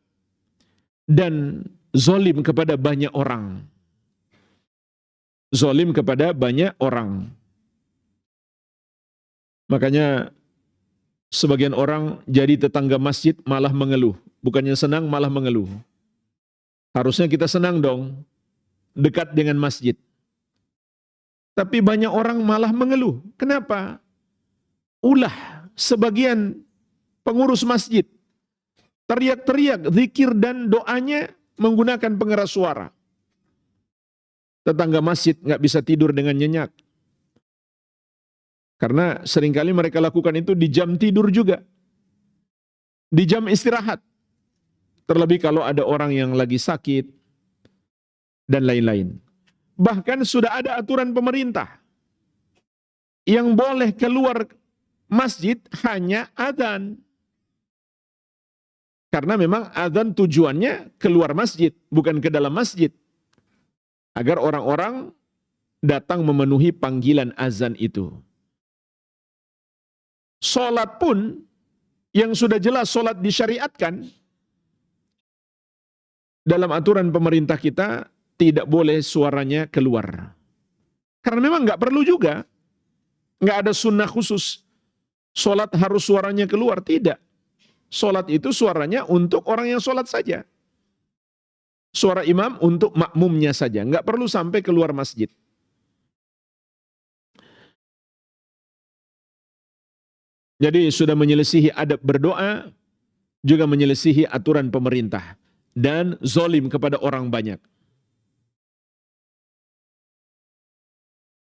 dan zalim kepada banyak orang. Zalim kepada banyak orang. Makanya sebagian orang jadi tetangga masjid malah mengeluh. Bukannya senang malah mengeluh. Harusnya kita senang dong, dekat dengan masjid. Tapi banyak orang malah mengeluh. Kenapa? Ulah sebagian pengurus masjid teriak-teriak zikir dan doanya menggunakan pengeras suara. Tetangga masjid nggak bisa tidur dengan nyenyak. Karena seringkali mereka lakukan itu di jam tidur juga. Di jam istirahat. Terlebih kalau ada orang yang lagi sakit dan lain-lain. Bahkan sudah ada aturan pemerintah yang boleh keluar masjid hanya adzan. Karena memang adzan tujuannya keluar masjid, bukan ke dalam masjid. Agar orang-orang datang memenuhi panggilan azan itu. Salat pun yang sudah jelas salat disyariatkan, dalam aturan pemerintah kita tidak boleh suaranya keluar. Karena memang nggak perlu juga, nggak ada sunnah khusus. Sholat harus suaranya keluar, tidak. Sholat itu suaranya untuk orang yang sholat saja. Suara imam untuk makmumnya saja, nggak perlu sampai keluar masjid. Jadi sudah menyelisihi adab berdoa, juga menyelisihi aturan pemerintah, dan zolim kepada orang banyak.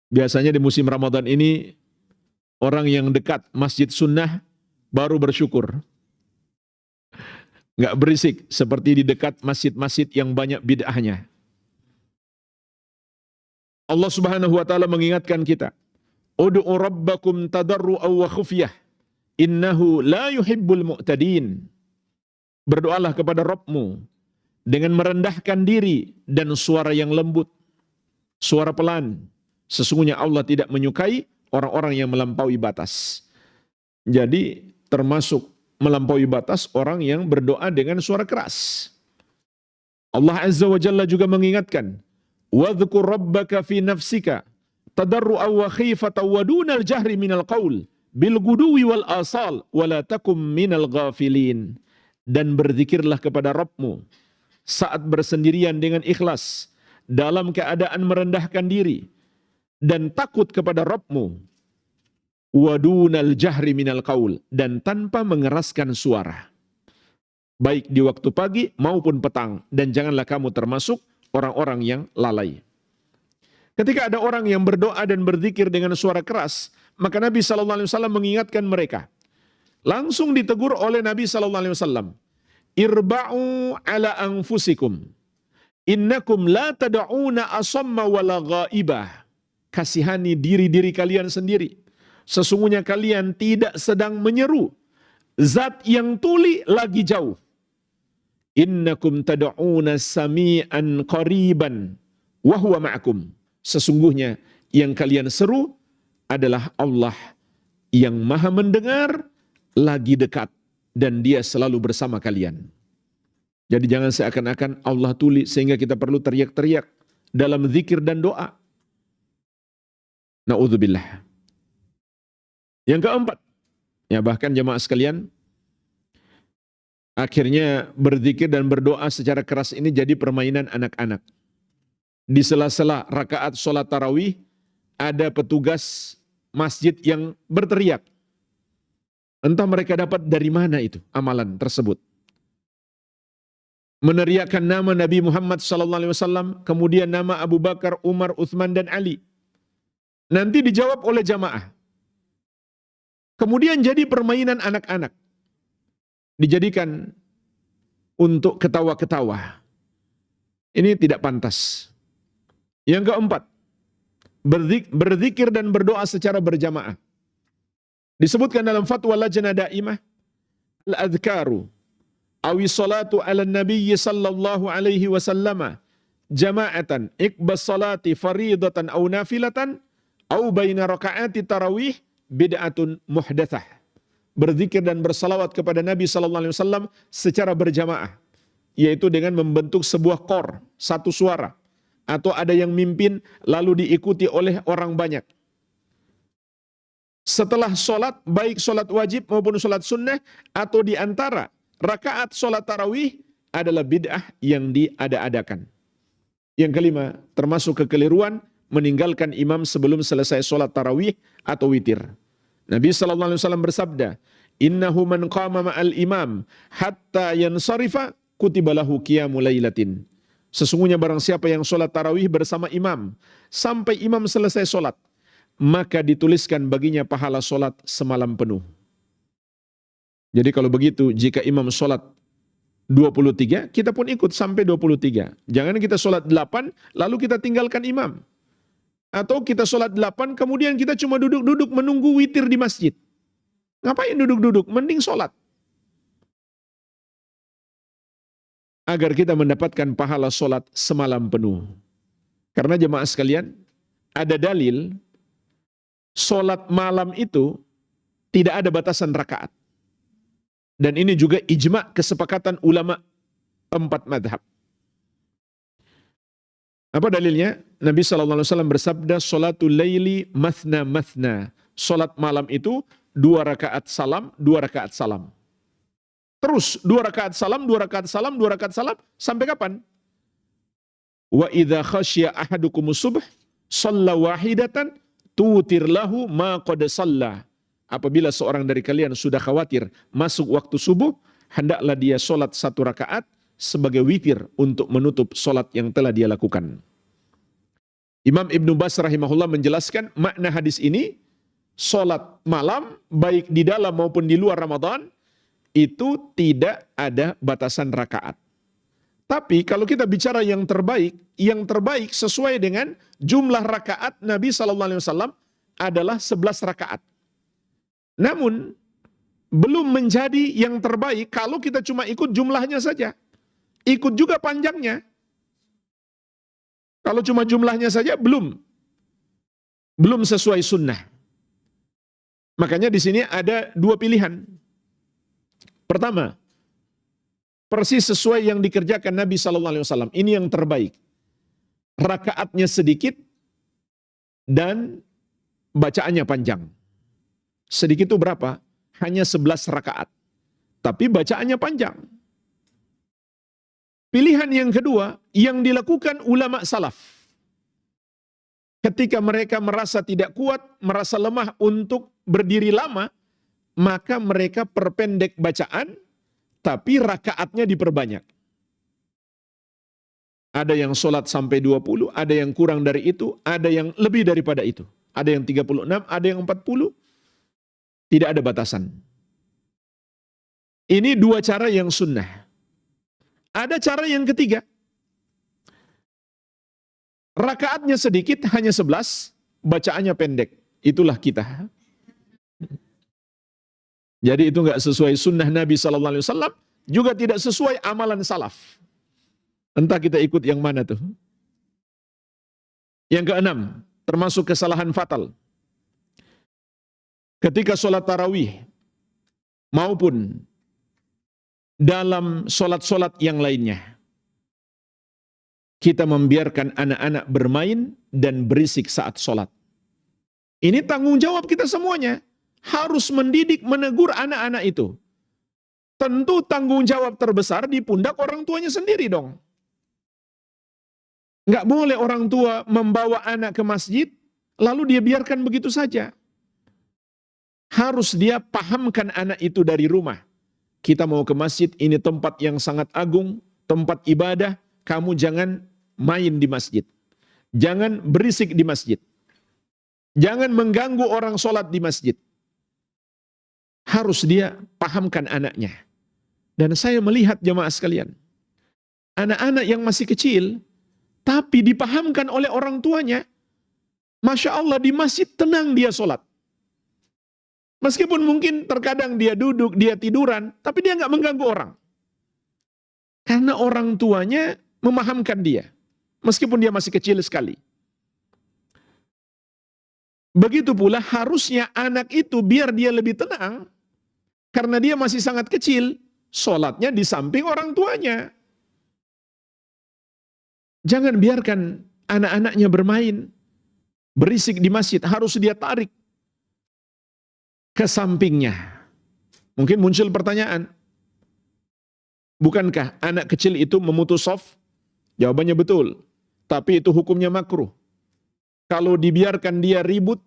Biasanya di musim Ramadan ini, orang yang dekat masjid sunnah baru bersyukur. Nggak berisik seperti di dekat masjid-masjid yang banyak bid'ahnya. Allah Subhanahu wa taala mengingatkan kita, "Ud'u rabbakum tadarru'an wa khufyah, innahu la yuhibbul mu'tadin." Berdoalah kepada Rabbmu dengan merendahkan diri dan suara yang lembut, suara pelan. Sesungguhnya Allah tidak menyukai orang-orang yang melampaui batas. Jadi termasuk melampaui batas orang yang berdoa dengan suara keras. Allah Azza wa Jalla juga mengingatkan, "Wadhkur rabbaka fi nafsika tadarru'an wa khifatan wa dunal jahri minal qaul bil guduwi wal asal wa la takum minal ghafilin." Dan berzikirlah kepada Rabbmu saat bersendirian dengan ikhlas, dalam keadaan merendahkan diri dan takut kepada Rabbmu, wadunal jahri minal qaul, dan tanpa mengeraskan suara, baik di waktu pagi maupun petang, dan janganlah kamu termasuk orang-orang yang lalai. Ketika ada orang yang berdoa dan berzikir dengan suara keras, maka Nabi SAW mengingatkan mereka. Langsung ditegur oleh Nabi SAW, "Irba'u ala anfusikum, innakum la tada'una asamma wala ghaibah." Kasihani diri-diri kalian sendiri. Sesungguhnya kalian tidak sedang menyeru zat yang tuli lagi jauh. Innakum tad'una sami'an qariban wa huwa ma'akum. Sesungguhnya yang kalian seru adalah Allah yang Maha mendengar, lagi dekat, dan Dia selalu bersama kalian. Jadi jangan seakan-akan Allah tuli sehingga kita perlu teriak-teriak dalam zikir dan doa. Na'udzubillah. Yang keempat, ya bahkan jemaah sekalian, akhirnya berzikir dan berdoa secara keras ini jadi permainan anak-anak. Di sela-sela rakaat sholat tarawih, ada petugas masjid yang berteriak. Entah mereka dapat dari mana itu amalan tersebut. Meneriakkan nama Nabi Muhammad SAW, kemudian nama Abu Bakar, Umar, Uthman, dan Ali. Nanti dijawab oleh jamaah. Kemudian jadi permainan anak-anak. Dijadikan untuk ketawa-ketawa. Ini tidak pantas. Yang keempat, berzikir dan berdoa secara berjamaah. Disebutkan dalam fatwa Lajnah Daimah, al-adhkaru awi salatu ala nabiyyi sallallahu alaihi wasallama jama'atan iqbas salati faridatan aw nafilatan aw baina raka'ati tarawih bid'atun muhdatsah. Berzikir dan bersalawat kepada Nabi sallallahu alaihi wasallam secara berjamaah, yaitu dengan membentuk sebuah kor, satu suara, atau ada yang mimpin lalu diikuti oleh orang banyak. Setelah sholat, baik sholat wajib maupun sholat sunnah, atau di antara rakaat sholat tarawih, adalah bid'ah yang diada-adakan. Yang kelima, termasuk kekeliruan meninggalkan imam sebelum selesai sholat tarawih atau witir. Nabi SAW bersabda, "Innahu man qama ma'al imam hatta yansarifa kutiba lahu qiyamul lailatin." Sesungguhnya barang siapa yang sholat tarawih bersama imam sampai imam selesai sholat, maka dituliskan baginya pahala sholat semalam penuh. Jadi kalau begitu, jika imam sholat 23, kita pun ikut sampai 23. Jangan kita sholat 8, lalu kita tinggalkan imam. Atau kita sholat 8, kemudian kita cuma duduk-duduk menunggu witir di masjid. Ngapain duduk-duduk? Mending sholat. Agar kita mendapatkan pahala sholat semalam penuh. Karena jemaah sekalian, ada dalil, sholat malam itu tidak ada batasan rakaat. Dan ini juga ijma' kesepakatan ulama 4 madhab. Apa dalilnya? Nabi SAW bersabda, "Sholatul laili mathna mathna." Sholat malam itu 2 rakaat salam, 2 rakaat salam. Terus 2 rakaat salam, 2 rakaat salam, 2 rakaat salam. Sampai kapan? Wa idza khasya ahadukumus subh shalla wahidatan tutir lahu ma qad shalla. Apabila seorang dari kalian sudah khawatir masuk waktu subuh, hendaklah dia sholat 1 rakaat sebagai witir untuk menutup sholat yang telah dia lakukan. Imam Ibnu Baz rahimahullah menjelaskan makna hadis ini, sholat malam baik di dalam maupun di luar Ramadan itu tidak ada batasan rakaat. Tapi kalau kita bicara yang terbaik sesuai dengan jumlah rakaat Nabi SAW adalah 11 rakaat. Namun, belum menjadi yang terbaik kalau kita cuma ikut jumlahnya saja. Ikut juga panjangnya. Kalau cuma jumlahnya saja belum sesuai sunnah. Makanya di sini ada 2 pilihan. Pertama, persis sesuai yang dikerjakan Nabi SAW. Ini yang terbaik. Rakaatnya sedikit dan bacaannya panjang. Sedikit itu berapa? Hanya 11 rakaat. Tapi bacaannya panjang. Pilihan yang kedua, yang dilakukan ulama salaf. Ketika mereka merasa tidak kuat, merasa lemah untuk berdiri lama, maka mereka perpendek bacaan, tapi rakaatnya diperbanyak. Ada yang sholat sampai 20, ada yang kurang dari itu, ada yang lebih daripada itu. Ada yang 36, ada yang 40. Tidak ada batasan. Ini 2 cara yang sunnah. Ada cara yang ketiga. Rakaatnya sedikit, hanya 11, bacaannya pendek. Itulah kita. Jadi itu enggak sesuai sunnah Nabi SAW, juga tidak sesuai amalan salaf. Entah kita ikut yang mana tuh. Yang keenam, termasuk kesalahan fatal. Ketika sholat tarawih, maupun dalam sholat-sholat yang lainnya, kita membiarkan anak-anak bermain dan berisik saat sholat. Ini tanggung jawab kita semuanya. Harus mendidik, menegur anak-anak itu. Tentu tanggung jawab terbesar di pundak orang tuanya sendiri dong. Nggak boleh orang tua membawa anak ke masjid, lalu dia biarkan begitu saja. Harus dia pahamkan anak itu dari rumah. Kita mau ke masjid, ini tempat yang sangat agung, tempat ibadah, kamu jangan main di masjid. Jangan berisik di masjid. Jangan mengganggu orang sholat di masjid. Harus dia pahamkan anaknya. Dan saya melihat jemaah sekalian, anak-anak yang masih kecil, tapi dipahamkan oleh orang tuanya, Masya Allah di masjid tenang dia sholat. Meskipun mungkin terkadang dia duduk, dia tiduran, tapi dia nggak mengganggu orang. Karena orang tuanya memahamkan dia, meskipun dia masih kecil sekali. Begitu pula harusnya anak itu biar dia lebih tenang, karena dia masih sangat kecil, sholatnya di samping orang tuanya. Jangan biarkan anak-anaknya bermain, berisik di masjid, harus dia tarik ke sampingnya. Mungkin muncul pertanyaan, bukankah anak kecil itu memutus shaf? Jawabannya betul, tapi itu hukumnya makruh. Kalau dibiarkan dia ribut,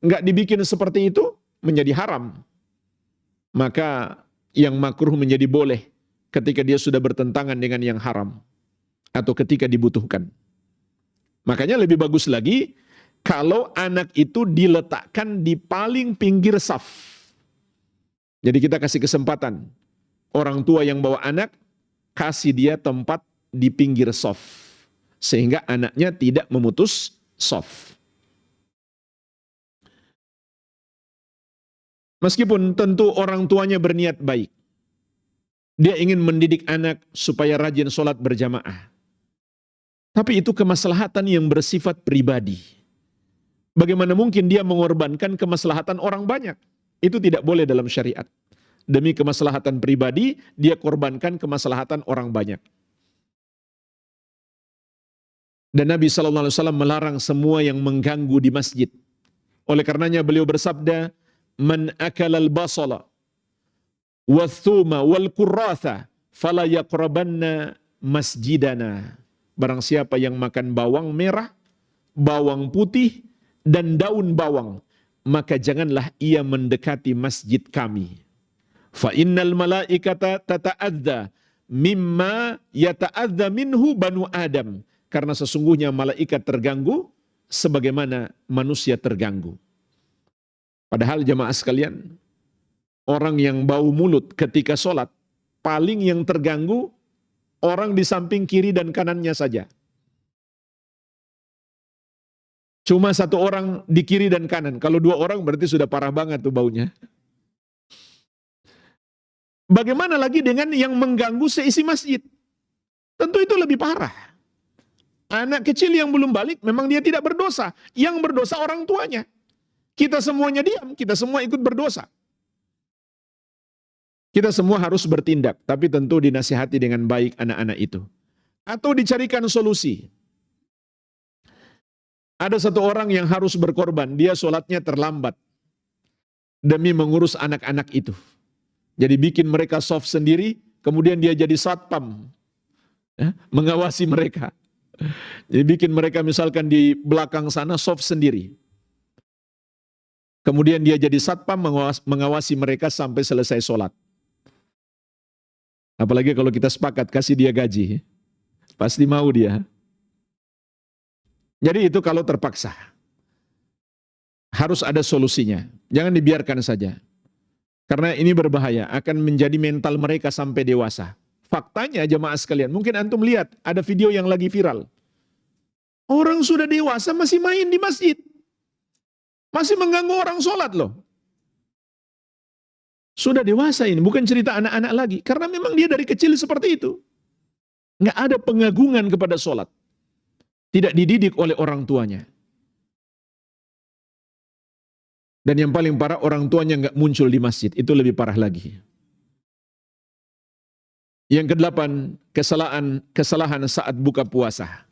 nggak dibikin seperti itu, menjadi haram. Maka yang makruh menjadi boleh ketika dia sudah bertentangan dengan yang haram, atau ketika dibutuhkan. Makanya lebih bagus lagi kalau anak itu diletakkan di paling pinggir saf. Jadi kita kasih kesempatan, orang tua yang bawa anak, kasih dia tempat di pinggir saf, sehingga anaknya tidak memutus saf. Meskipun tentu orang tuanya berniat baik, dia ingin mendidik anak supaya rajin sholat berjamaah. Tapi itu kemaslahatan yang bersifat pribadi. Bagaimana mungkin dia mengorbankan kemaslahatan orang banyak? Itu tidak boleh dalam syariat. Demi kemaslahatan pribadi, dia korbankan kemaslahatan orang banyak. Dan Nabi SAW melarang semua yang mengganggu di masjid. Oleh karenanya beliau bersabda, "Man akalal basala wathuma wal kurratha fala yaqrabanna masjidana." Barang siapa yang makan bawang merah, bawang putih, dan daun bawang, maka janganlah ia mendekati masjid kami. Fa innal malaikata tata'adza mimma yata'adza minhu banu Adam. Karena sesungguhnya malaikat terganggu sebagaimana manusia terganggu. Padahal jamaah sekalian, orang yang bau mulut ketika sholat, paling yang terganggu orang di samping kiri dan kanannya saja. Cuma satu orang di kiri dan kanan. Kalau dua orang berarti sudah parah banget tuh baunya. Bagaimana lagi dengan yang mengganggu seisi masjid? Tentu itu lebih parah. Anak kecil yang belum balik memang dia tidak berdosa. Yang berdosa orang tuanya. Kita semuanya diam, kita semua ikut berdosa. Kita semua harus bertindak, tapi tentu dinasihati dengan baik anak-anak itu. Atau dicarikan solusi. Ada satu orang yang harus berkorban, dia sholatnya terlambat demi mengurus anak-anak itu. Jadi bikin mereka soft sendiri, kemudian dia jadi satpam, mengawasi mereka. Jadi bikin mereka misalkan di belakang sana soft sendiri. Kemudian dia jadi satpam mengawasi mereka sampai selesai sholat. Apalagi kalau kita sepakat kasih dia gaji, pasti mau dia. Jadi itu kalau terpaksa. Harus ada solusinya. Jangan dibiarkan saja. Karena ini berbahaya, akan menjadi mental mereka sampai dewasa. Faktanya jemaah sekalian, mungkin antum lihat ada video yang lagi viral. Orang sudah dewasa masih main di masjid. Masih mengganggu orang sholat loh. Sudah dewasa ini, bukan cerita anak-anak lagi. Karena memang dia dari kecil seperti itu. Nggak ada pengagungan kepada sholat. Tidak dididik oleh orang tuanya. Dan yang paling parah, orang tuanya nggak muncul di masjid. Itu lebih parah lagi. Yang kedelapan, kesalahan saat buka puasa.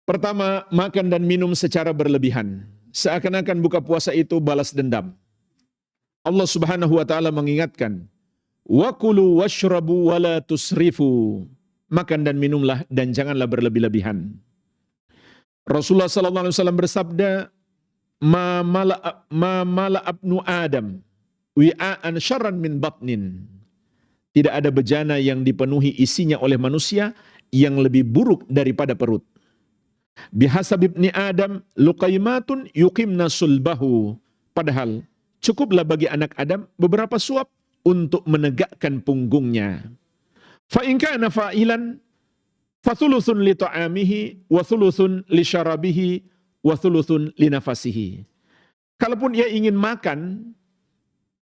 Pertama, makan dan minum secara berlebihan. Seakan-akan buka puasa itu balas dendam. Allah Subhanahu wa taala mengingatkan, "Wa kulu washrabu wa la tusrifu." Makan dan minumlah dan janganlah berlebih-lebihan. Rasulullah sallallahu alaihi wasallam bersabda, "Ma mala abnu Adam wi'an syarran min batnin." Tidak ada bejana yang dipenuhi isinya oleh manusia yang lebih buruk daripada perut. Bihasab ibni Adam luqaimatun yuqimna sulbahu. Padahal cukuplah bagi anak Adam beberapa suap untuk menegakkan punggungnya. Fa in kana fa'ilan fa thuluthun li ta'amihi wa thuluthun li syarabihi wa thuluthun li nafasihi. Kalaupun ia ingin makan,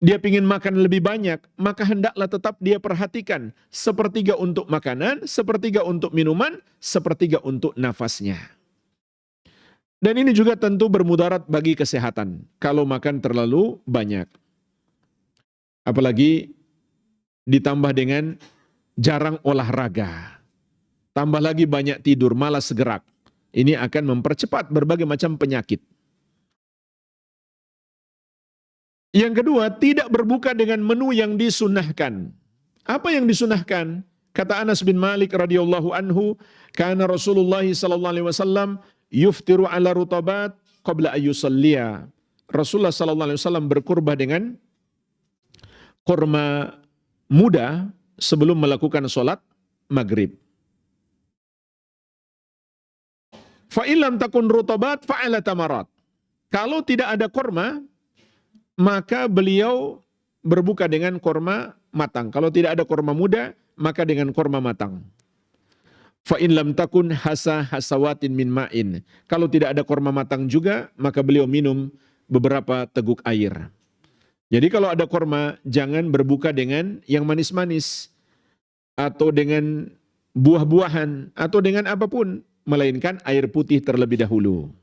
dia ingin makan lebih banyak, maka hendaklah tetap dia perhatikan sepertiga untuk makanan, sepertiga untuk minuman, sepertiga untuk nafasnya. Dan ini juga tentu bermudarat bagi kesehatan kalau makan terlalu banyak. Apalagi ditambah dengan jarang olahraga. Tambah lagi banyak tidur, malas gerak. Ini akan mempercepat berbagai macam penyakit. Yang kedua, tidak berbuka dengan menu yang disunahkan. Apa yang disunahkan? Kata Anas bin Malik radhiyallahu anhu, kana Rasulullah sallallahu alaihi wasallam yuftiru ala rutabat qabla ayyusalliya. Rasulullah sallallahu alaihi wasallam berkurban dengan kurma muda sebelum melakukan sholat maghrib. Fa illam takun rutabat fa ala tamarat. Kalau tidak ada kurma, maka beliau berbuka dengan kurma matang. Kalau tidak ada kurma muda, maka dengan kurma matang. Fa in lam takun hasawatin min ma'in. Kalau tidak ada kurma matang juga, maka beliau minum beberapa teguk air. Jadi kalau ada kurma, jangan berbuka dengan yang manis-manis atau dengan buah-buahan atau dengan apapun, melainkan air putih terlebih dahulu.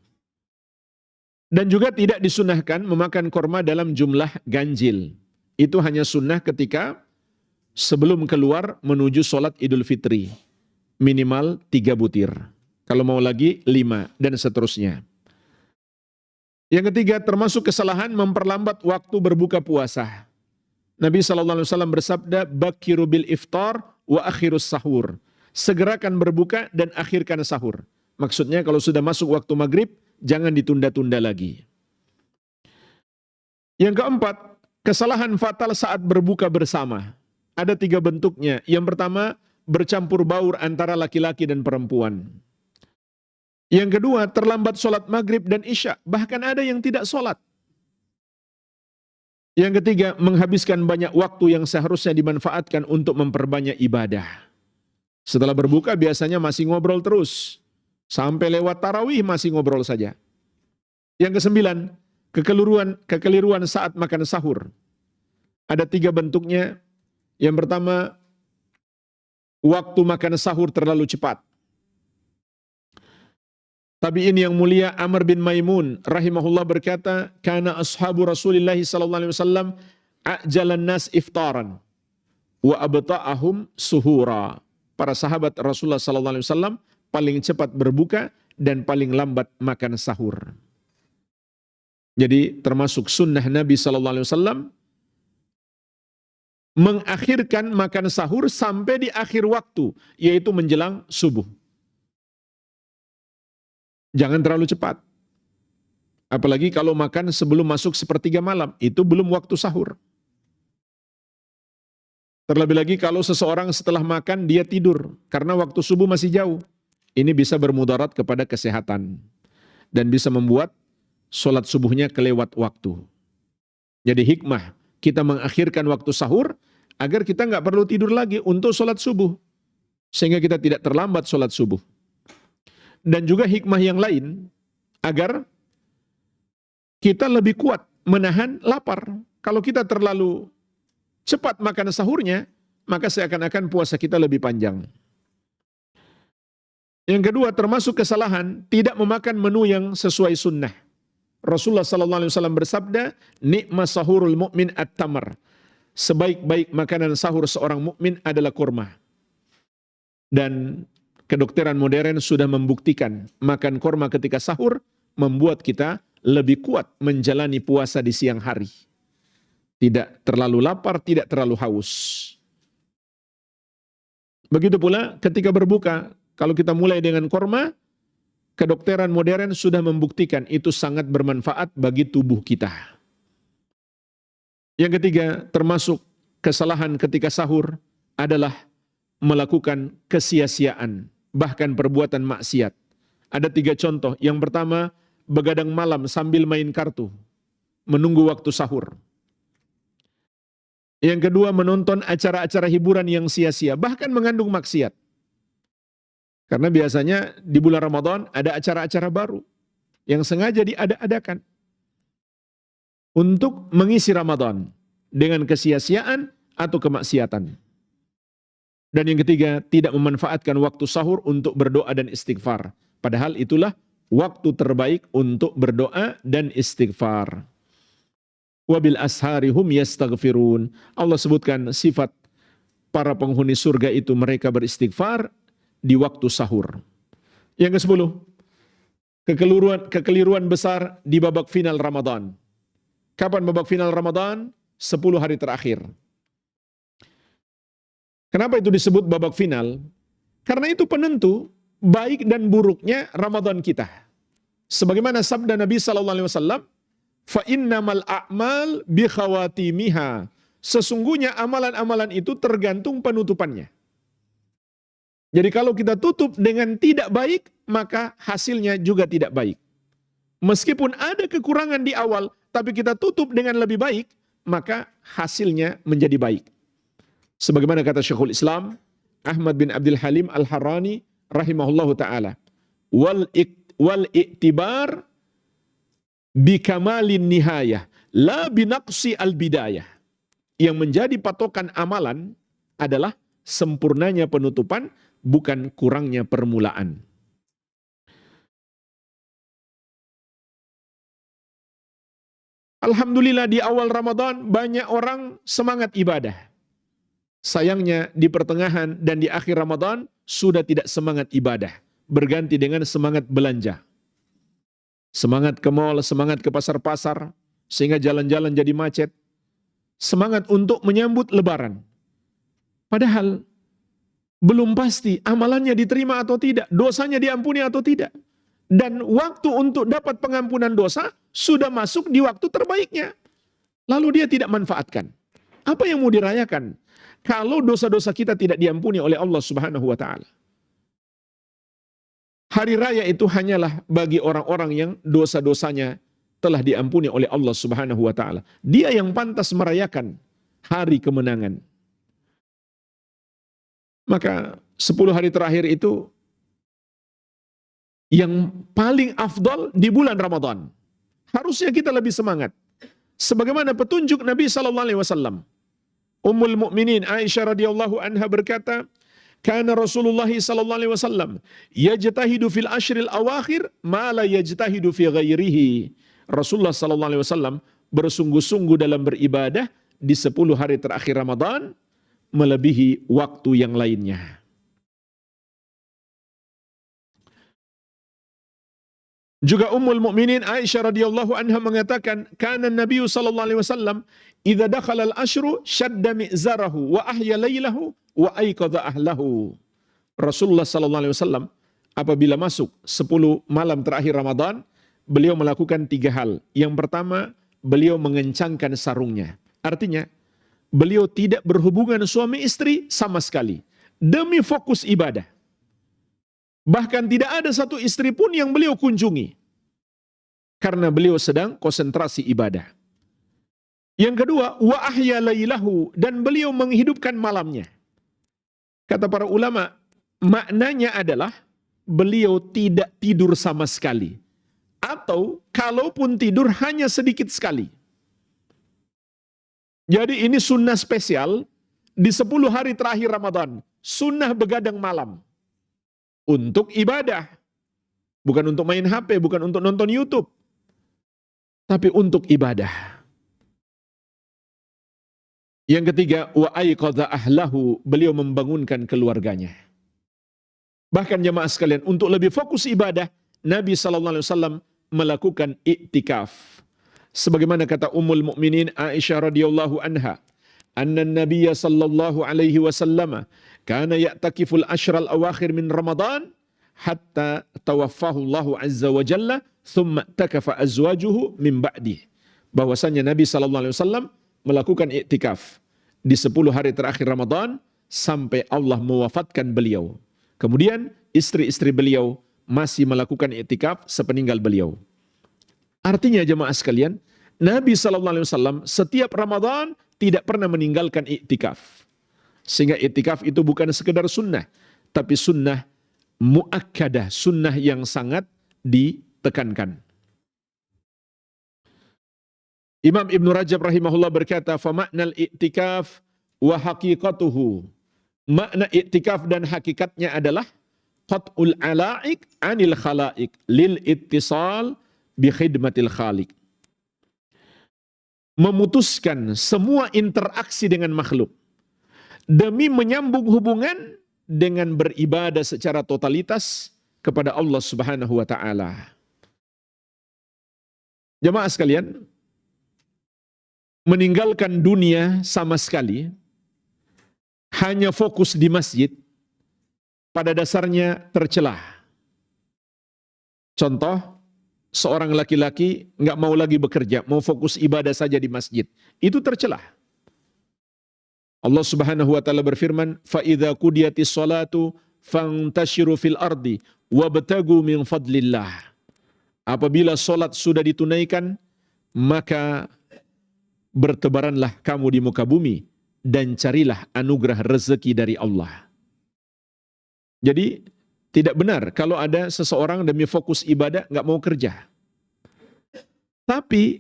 Dan juga tidak disunahkan memakan kurma dalam jumlah ganjil. Itu hanya sunnah ketika sebelum keluar menuju sholat Idul Fitri. minimal 3 butir. Kalau mau lagi 5 dan seterusnya. Yang ketiga, termasuk kesalahan memperlambat waktu berbuka puasa. Nabi SAW bersabda, "Bakiru bil iftar wa akhirus sahur." Segerakan berbuka dan akhirkan sahur. Maksudnya kalau sudah masuk waktu maghrib, jangan ditunda-tunda lagi. Yang keempat, kesalahan fatal saat berbuka bersama. Ada 3 bentuknya. Yang pertama, bercampur baur antara laki-laki dan perempuan. Yang kedua, terlambat sholat maghrib dan isya. Bahkan ada yang tidak sholat. Yang ketiga, menghabiskan banyak waktu yang seharusnya dimanfaatkan untuk memperbanyak ibadah. Setelah berbuka biasanya masih ngobrol terus. Sampai lewat tarawih masih ngobrol saja. Yang kesembilan, kekeliruan saat makan sahur. Ada 3 bentuknya. Yang pertama, waktu makan sahur terlalu cepat. Tabi'in yang mulia Amr bin Maimun rahimahullah berkata, "Kana ashabu Rasulillah sallallahu alaihi wasallam ajalan nas iftaran wa abta'ahum suhura." Para sahabat Rasulullah sallallahu alaihi wasallam paling cepat berbuka dan paling lambat makan sahur. Jadi termasuk sunnah Nabi sallallahu alaihi wasallam mengakhirkan makan sahur sampai di akhir waktu, yaitu menjelang subuh. Jangan terlalu cepat. Apalagi kalau makan sebelum masuk 1/3 malam, itu belum waktu sahur. Terlebih lagi kalau seseorang setelah makan dia tidur, karena waktu subuh masih jauh. Ini bisa bermudarat kepada kesehatan. Dan bisa membuat sholat subuhnya kelewat waktu. Jadi hikmah, kita mengakhirkan waktu sahur, agar kita nggak perlu tidur lagi untuk sholat subuh. Sehingga kita tidak terlambat sholat subuh. Dan juga hikmah yang lain, agar kita lebih kuat menahan lapar. Kalau kita terlalu cepat makan sahurnya, maka seakan-akan puasa kita lebih panjang. Yang kedua, termasuk kesalahan, tidak memakan menu yang sesuai sunnah. Rasulullah SAW bersabda, "Ni'ma sahurul mu'min at-tamar." Sebaik-baik makanan sahur seorang mukmin adalah kurma. Dan kedokteran modern sudah membuktikan makan kurma ketika sahur membuat kita lebih kuat menjalani puasa di siang hari. Tidak terlalu lapar, tidak terlalu haus. Begitu pula ketika berbuka, kalau kita mulai dengan kurma, kedokteran modern sudah membuktikan itu sangat bermanfaat bagi tubuh kita. Yang ketiga, termasuk kesalahan ketika sahur adalah melakukan kesia-siaan, bahkan perbuatan maksiat. Ada 3 contoh. Yang pertama, begadang malam sambil main kartu, menunggu waktu sahur. Yang kedua, menonton acara-acara hiburan yang sia-sia, bahkan mengandung maksiat. Karena biasanya di bulan Ramadan ada acara-acara baru yang sengaja diada-adakan untuk mengisi Ramadan dengan kesia-siaan atau kemaksiatan. Dan yang ketiga, tidak memanfaatkan waktu sahur untuk berdoa dan istighfar. Padahal itulah waktu terbaik untuk berdoa dan istighfar. Wabil ashari hum yastaghfirun. Allah sebutkan sifat para penghuni surga itu, mereka beristighfar di waktu sahur. Yang ke-10, kekeliruan besar di babak final Ramadan. Kapan babak final Ramadan? 10 hari terakhir. Kenapa itu disebut babak final? Karena itu penentu baik dan buruknya Ramadan kita. Sebagaimana sabda Nabi SAW, "Fa innamal a'mal bi khawatimiha." Sesungguhnya amalan-amalan itu tergantung penutupannya. Jadi kalau kita tutup dengan tidak baik, maka hasilnya juga tidak baik. Meskipun ada kekurangan di awal, tapi kita tutup dengan lebih baik, maka hasilnya menjadi baik. Sebagaimana kata Syekhul Islam Ahmad bin Abdul Halim Al-Harrani rahimahullahu ta'ala, wal iktibar bikamalin nihayah la binaqsi al-bidayah. Yang menjadi patokan amalan adalah sempurnanya penutupan, bukan kurangnya permulaan. Alhamdulillah di awal Ramadan banyak orang semangat ibadah. Sayangnya di pertengahan dan di akhir Ramadan sudah tidak semangat ibadah, berganti dengan semangat belanja. Semangat ke mall, semangat ke pasar-pasar, sehingga jalan-jalan jadi macet. Semangat untuk menyambut lebaran. Padahal belum pasti amalannya diterima atau tidak, dosanya diampuni atau tidak. Dan waktu untuk dapat pengampunan dosa sudah masuk di waktu terbaiknya. Lalu dia tidak manfaatkan. Apa yang mau dirayakan kalau dosa-dosa kita tidak diampuni oleh Allah Subhanahu wa taala? Hari raya itu hanyalah bagi orang-orang yang dosa-dosanya telah diampuni oleh Allah Subhanahu wa taala. Dia yang pantas merayakan hari kemenangan. Maka 10 hari terakhir itu yang paling afdal di bulan Ramadan. Harusnya kita lebih semangat. Sebagaimana petunjuk Nabi sallallahu alaihi wasallam. Ummul Mukminin Aisyah radhiyallahu anha berkata, "Kana Rasulullah sallallahu alaihi wasallam yajtahidu fil ashril awakhir ma la yajtahidu fi ghairihi." Rasulullah sallallahu alaihi wasallam bersungguh-sungguh dalam beribadah di 10 hari terakhir Ramadan melebihi waktu yang lainnya. Juga Ummul Mukminin Aisyah radhiyallahu anha mengatakan, "Kana Nabi sallallahu alaihi wasallam idza dakhala al-ashru shadda mi'zarahu wa ahya lailahu wa aiqadha ahlahu." Rasulullah sallallahu alaihi wasallam apabila masuk 10 malam terakhir Ramadan, beliau melakukan 3 hal. Yang pertama, beliau mengencangkan sarungnya. Artinya, beliau tidak berhubungan suami istri sama sekali demi fokus ibadah. Bahkan tidak ada satu istri pun yang beliau kunjungi. Karena beliau sedang konsentrasi ibadah. Yang kedua, wa ahya lailahu, dan beliau menghidupkan malamnya. Kata para ulama, maknanya adalah beliau tidak tidur sama sekali. Atau kalaupun tidur hanya sedikit sekali. Jadi ini sunnah spesial di 10 hari terakhir Ramadan. Sunnah begadang malam. Untuk ibadah. Bukan untuk main HP, bukan untuk nonton YouTube. Tapi untuk ibadah. Yang ketiga, wa aiqadha ahlahu, beliau membangunkan keluarganya. Bahkan jemaah sekalian, untuk lebih fokus ibadah, Nabi sallallahu alaihi wasallam melakukan i'tikaf. Sebagaimana kata Ummul Mukminin Aisyah radhiyallahu anha, anna Nabiy sallallahu alaihi wasallam kana ya'takiful ashral awakhir min Ramadan hatta tawaffahu Allah azza wa jalla thumma takafa azwajuhu min ba'dih. Bahwasanya Nabi sallallahu alaihi wasallam melakukan iktikaf di 10 hari terakhir Ramadan sampai Allah mewafatkan beliau. Kemudian istri-istri beliau masih melakukan iktikaf sepeninggal beliau. Artinya jemaah sekalian, Nabi sallallahu alaihi wasallam setiap Ramadan tidak pernah meninggalkan iktikaf. Sehingga iktikaf itu bukan sekedar sunnah, tapi sunnah muakkadah, sunnah yang sangat ditekankan. Imam Ibn Rajab rahimahullah berkata, "Fama'nal i'tikaf wa haqiqatuhu." Makna i'tikaf dan hakikatnya adalah qat'ul ala'ik 'anil khalaik lil ittisal bi khidmatil khaliq. Memutuskan semua interaksi dengan makhluk demi menyambung hubungan dengan beribadah secara totalitas kepada Allah Subhanahu wa taala. Jemaah sekalian, meninggalkan dunia sama sekali, hanya fokus di masjid, pada dasarnya tercelah. Contoh, seorang laki-laki nggak mau lagi bekerja, mau fokus ibadah saja di masjid. Itu tercelah. Allah Subhanahu wa taala berfirman, "Fa idza qudiyatis shalatu fantashiru fil ardi wabtagu min fadlillah." Apabila salat sudah ditunaikan, maka bertebaranlah kamu di muka bumi dan carilah anugerah rezeki dari Allah. Jadi tidak benar kalau ada seseorang demi fokus ibadah nggak mau kerja. Tapi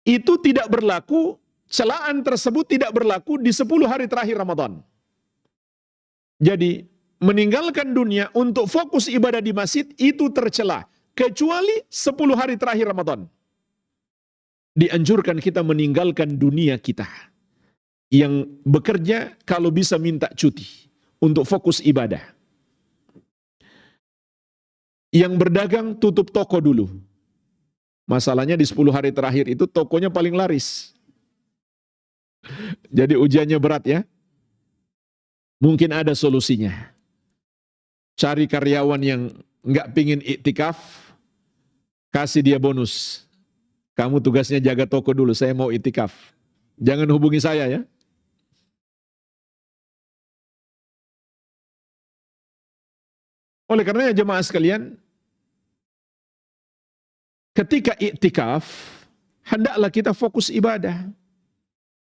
itu tidak berlaku, celaan tersebut tidak berlaku di 10 hari terakhir Ramadan. Jadi meninggalkan dunia untuk fokus ibadah di masjid itu tercela, kecuali 10 hari terakhir Ramadan. Dianjurkan kita meninggalkan dunia kita. Yang bekerja kalau bisa minta cuti untuk fokus ibadah. Yang berdagang tutup toko dulu. Masalahnya di 10 hari terakhir itu tokonya paling laris. Jadi ujiannya berat ya. Mungkin ada solusinya. Cari karyawan yang nggak pingin iktikaf, kasih dia bonus. Kamu tugasnya jaga toko dulu, saya mau iktikaf. Jangan hubungi saya ya. Oleh karenanya jemaah sekalian, ketika iktikaf, hendaklah kita fokus ibadah.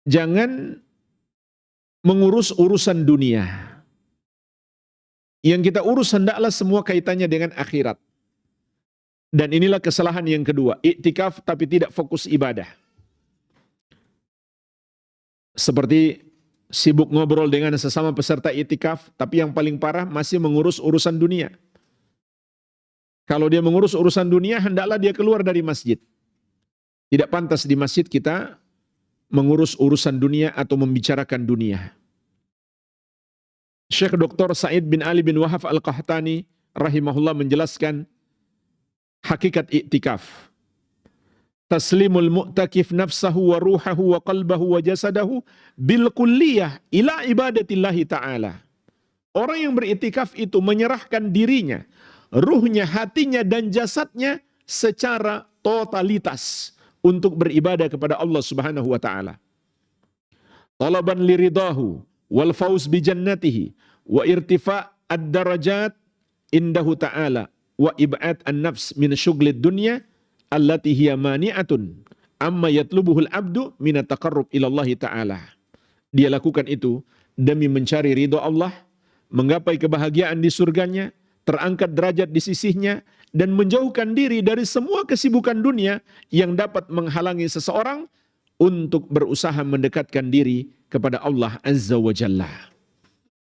Jangan mengurus urusan dunia. Yang kita urus hendaklah semua kaitannya dengan akhirat. Dan inilah kesalahan yang kedua, iktikaf tapi tidak fokus ibadah. Seperti sibuk ngobrol dengan sesama peserta iktikaf, tapi yang paling parah masih mengurus urusan dunia. Kalau dia mengurus urusan dunia, hendaklah dia keluar dari masjid. Tidak pantas di masjid kita mengurus urusan dunia atau membicarakan dunia. Syekh Dr. Said bin Ali bin Wahab Al-Qahtani rahimahullah menjelaskan hakikat iktikaf. Taslimul mu'takif nafsahu wa ruhahu wa qalbahu wa jasadahu bil kulliyah ila ibadatillahi ta'ala. Orang yang beriktikaf itu menyerahkan dirinya, ruhnya, hatinya dan jasadnya secara totalitas untuk beribadah kepada Allah Subhanahu wa taala. Talaban liridahu wal fauz bi jannatihi wa irtifa' ad-darajat indahu ta'ala wa ib'ad an-nafs min syughlid dunya allati hiya mani'atun amma yatlubuhul abdu min at-taqarrub ila Allah taala. Dia lakukan itu demi mencari ridha Allah, menggapai kebahagiaan di surganya, terangkat derajat di sisinya, dan menjauhkan diri dari semua kesibukan dunia yang dapat menghalangi seseorang untuk berusaha mendekatkan diri kepada Allah Azza wa Jalla.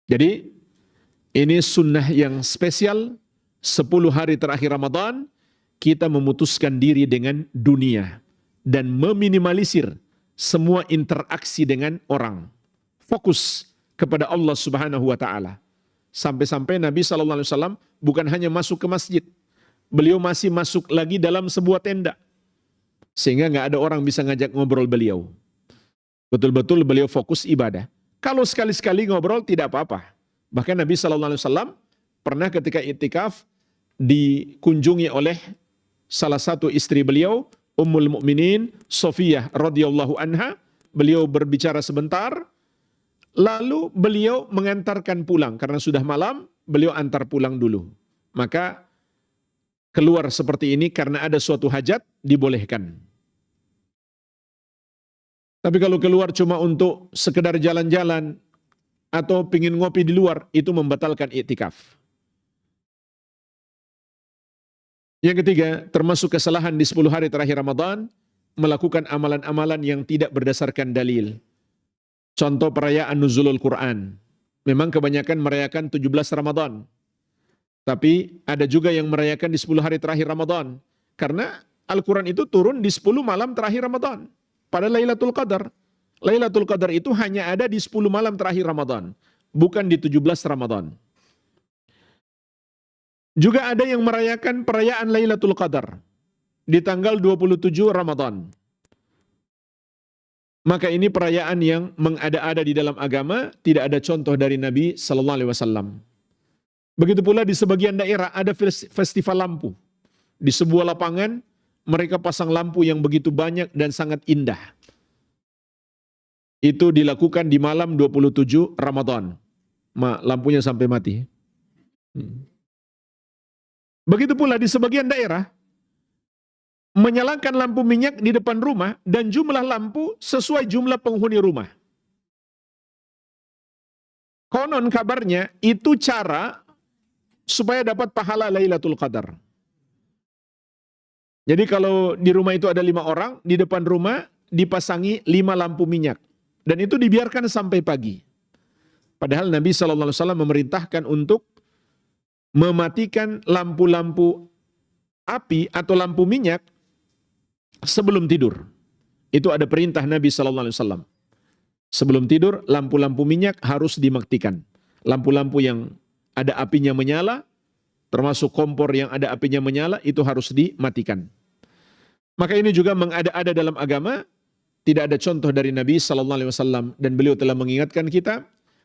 Jadi, ini sunnah yang spesial, 10 hari terakhir Ramadan, kita memutuskan diri dengan dunia dan meminimalisir semua interaksi dengan orang. Fokus kepada Allah Subhanahu wa taala. Sampai-sampai Nabi SAW bukan hanya masuk ke masjid, beliau masih masuk lagi dalam sebuah tenda. Sehingga nggak ada orang bisa ngajak ngobrol beliau. Betul-betul beliau fokus ibadah. Kalau sekali-sekali ngobrol tidak apa-apa. Bahkan Nabi SAW pernah ketika iktikaf dikunjungi oleh salah satu istri beliau, Ummul Mukminin Sofiyah radhiyallahu anha. Beliau berbicara sebentar, lalu beliau mengantarkan pulang. Karena sudah malam, beliau antar pulang dulu. Maka keluar seperti ini karena ada suatu hajat, dibolehkan. Tapi kalau keluar cuma untuk sekedar jalan-jalan atau pingin ngopi di luar, itu membatalkan iktikaf. Yang ketiga, termasuk kesalahan di 10 hari terakhir Ramadan, melakukan amalan-amalan yang tidak berdasarkan dalil. Contoh perayaan Nuzulul Quran. Memang kebanyakan merayakan 17 Ramadan. Tapi ada juga yang merayakan di 10 hari terakhir Ramadan. Karena Al-Quran itu turun di 10 malam terakhir Ramadan. Pada Lailatul Qadar. Lailatul Qadar itu hanya ada di 10 malam terakhir Ramadan. Bukan di 17 Ramadan. Juga ada yang merayakan perayaan Lailatul Qadar di tanggal 27 Ramadan. Maka ini perayaan yang mengada-ada di dalam agama, tidak ada contoh dari Nabi sallallahu alaihi wasallam. Begitu pula di sebagian daerah ada festival lampu. Di sebuah lapangan mereka pasang lampu yang begitu banyak dan sangat indah. Itu dilakukan di malam 27 Ramadan. Lampunya sampai mati. Begitu pula di sebagian daerah, menyalakan lampu minyak di depan rumah dan jumlah lampu sesuai jumlah penghuni rumah. Konon kabarnya itu cara supaya dapat pahala Lailatul Qadar. Jadi kalau di rumah itu ada 5 orang, di depan rumah dipasangi 5 lampu minyak. Dan itu dibiarkan sampai pagi. Padahal Nabi SAW memerintahkan untuk mematikan lampu-lampu api atau lampu minyak sebelum tidur. Itu ada perintah Nabi SAW. Sebelum tidur, lampu-lampu minyak harus dimatikan. lampu-lampu yang ada apinya menyala, termasuk kompor yang ada apinya menyala, itu harus dimatikan. Maka ini juga mengada-ada dalam agama, tidak ada contoh dari Nabi SAW, dan beliau telah mengingatkan kita,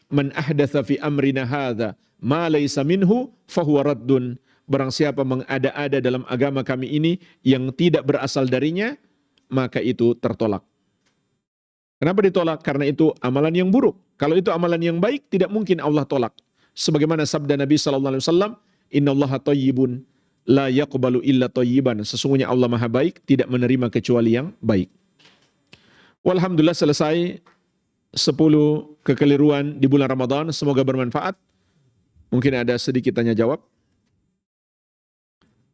man ahdatha fi amrina hadza ma laysa minhu fahuwa raddun. Barang siapa mengada-ada dalam agama kami ini yang tidak berasal darinya, maka itu tertolak. Kenapa ditolak? Karena itu amalan yang buruk. Kalau itu amalan yang baik, tidak mungkin Allah tolak. Sebagaimana sabda Nabi SAW, innallaha thayyibun la yaqbalu illa thayyiban. Sesungguhnya Allah Maha baik, tidak menerima kecuali yang baik. Walhamdulillah selesai 10 kekeliruan di bulan Ramadan. Semoga bermanfaat. Mungkin ada sedikit tanya jawab.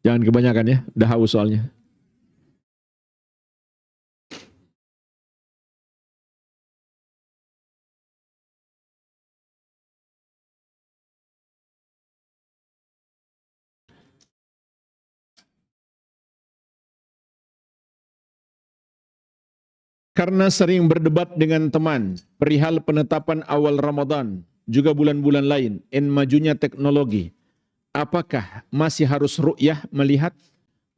Jangan kebanyakan ya, udah haus soalnya. Karena sering berdebat dengan teman perihal penetapan awal Ramadan, juga bulan-bulan lain, majunya teknologi, apakah masih harus ru'yah melihat?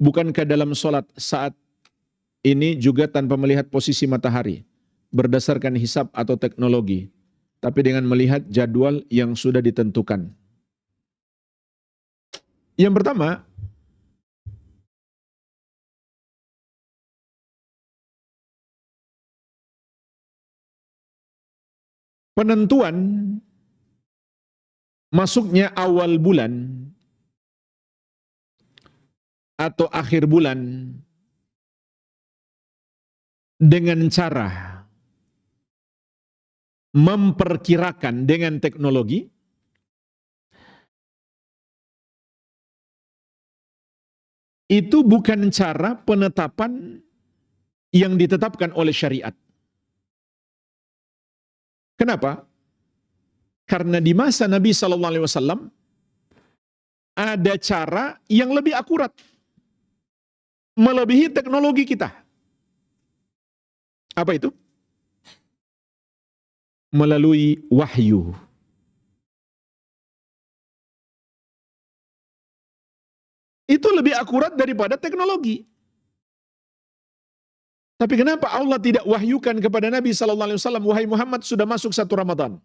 Bukankah dalam sholat saat ini juga tanpa melihat posisi matahari, berdasarkan hisab atau teknologi, tapi dengan melihat jadwal yang sudah ditentukan? Yang pertama, penentuan masuknya awal bulan atau akhir bulan dengan cara memperkirakan dengan teknologi, itu bukan cara penetapan yang ditetapkan oleh syariat. Kenapa? Karena di masa Nabi SAW ada cara yang lebih akurat, melebihi teknologi kita. Apa itu? Melalui wahyu. Itu lebih akurat daripada teknologi. Tapi kenapa Allah tidak wahyukan kepada Nabi SAW, wahai Muhammad sudah masuk 1 Ramadan.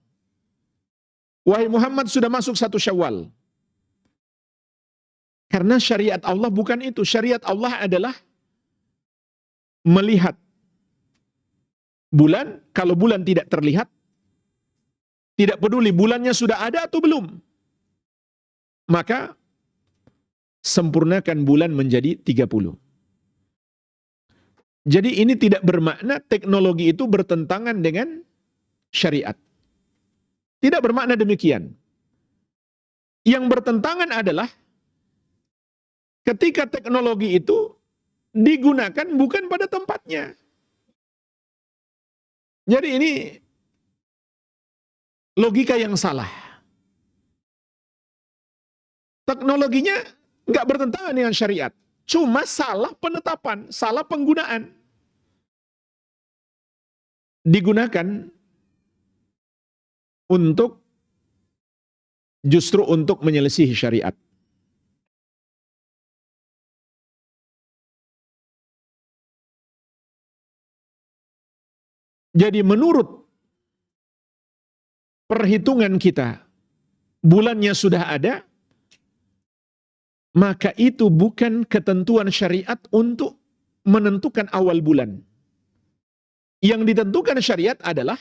Wahai Muhammad sudah masuk 1 Syawal. Karena syariat Allah bukan itu. Syariat Allah adalah melihat bulan, kalau bulan tidak terlihat, tidak peduli bulannya sudah ada atau belum, maka sempurnakan bulan menjadi 30. Jadi ini tidak bermakna teknologi itu bertentangan dengan syariat. Tidak bermakna demikian. Yang bertentangan adalah ketika teknologi itu digunakan bukan pada tempatnya. Jadi ini logika yang salah. Teknologinya nggak bertentangan dengan syariat. Cuma salah penetapan, salah penggunaan. Digunakan justru untuk menyelisihi syariat. Jadi menurut perhitungan kita, bulannya sudah ada, maka itu bukan ketentuan syariat untuk menentukan awal bulan. Yang ditentukan syariat adalah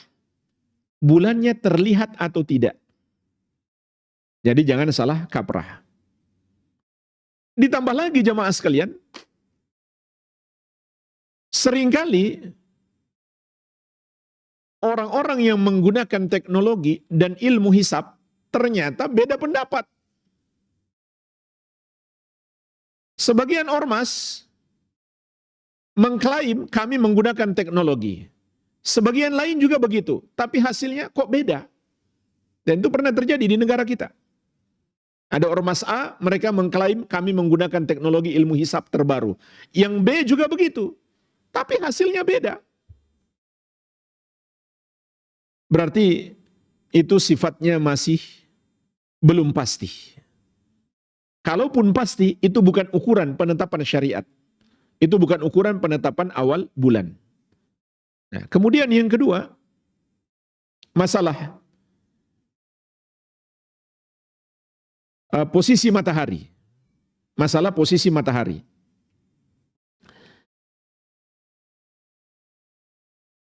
bulannya terlihat atau tidak. Jadi jangan salah kaprah. Ditambah lagi jamaah sekalian, seringkali orang-orang yang menggunakan teknologi dan ilmu hisab ternyata beda pendapat. Sebagian ormas mengklaim kami menggunakan teknologi. Sebagian lain juga begitu, tapi hasilnya kok beda. Dan itu pernah terjadi di negara kita. Ada ormas A, mereka mengklaim kami menggunakan teknologi ilmu hisab terbaru. Yang B juga begitu, tapi hasilnya beda. Berarti itu sifatnya masih belum pasti. Kalaupun pasti, itu bukan ukuran penetapan syariat. Itu bukan ukuran penetapan awal bulan. Nah, kemudian yang kedua, masalah posisi matahari. Masalah posisi matahari.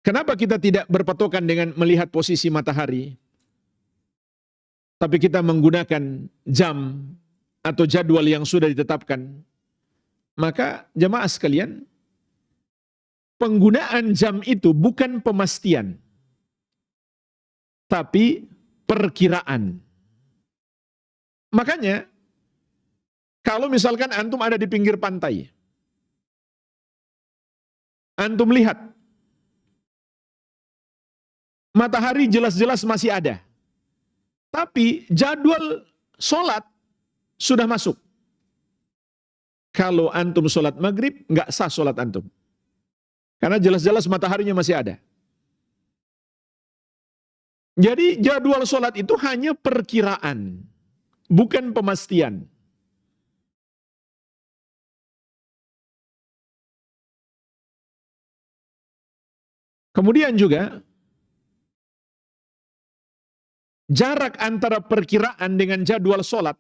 Kenapa kita tidak berpatokan dengan melihat posisi matahari, tapi kita menggunakan jam atau jadwal yang sudah ditetapkan? Maka jemaah sekalian, penggunaan jam itu bukan pemastian, tapi perkiraan. Makanya, kalau misalkan antum ada di pinggir pantai, antum lihat, matahari jelas-jelas masih ada, tapi jadwal sholat sudah masuk. Kalau antum sholat maghrib, nggak sah sholat antum. Karena jelas-jelas mataharinya masih ada. Jadi jadwal sholat itu hanya perkiraan, bukan pemastian. Kemudian juga, jarak antara perkiraan dengan jadwal sholat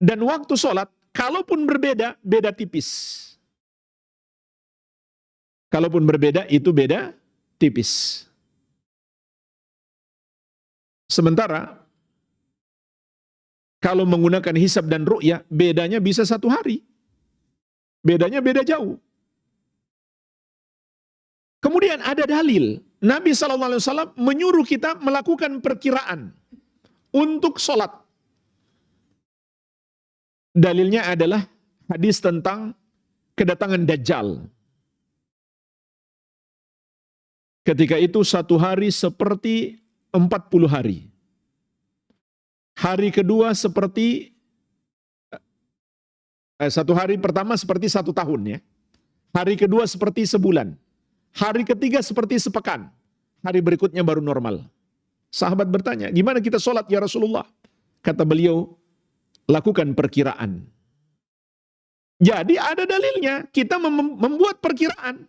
dan waktu sholat, kalaupun berbeda, beda tipis. Kalaupun berbeda, itu beda tipis. Sementara, kalau menggunakan hisab dan ru'yah, bedanya bisa 1 hari. Bedanya beda jauh. Kemudian ada dalil. Nabi SAW menyuruh kita melakukan perkiraan untuk sholat. Dalilnya adalah hadis tentang kedatangan Dajjal. Ketika itu 1 hari seperti 40 hari. Hari kedua seperti 1 hari pertama seperti 1 tahun ya. Hari kedua seperti sebulan. Hari ketiga seperti sepekan. Hari berikutnya baru normal. Sahabat bertanya, gimana kita sholat ya Rasulullah? Kata beliau, lakukan perkiraan. Jadi ada dalilnya, kita membuat perkiraan.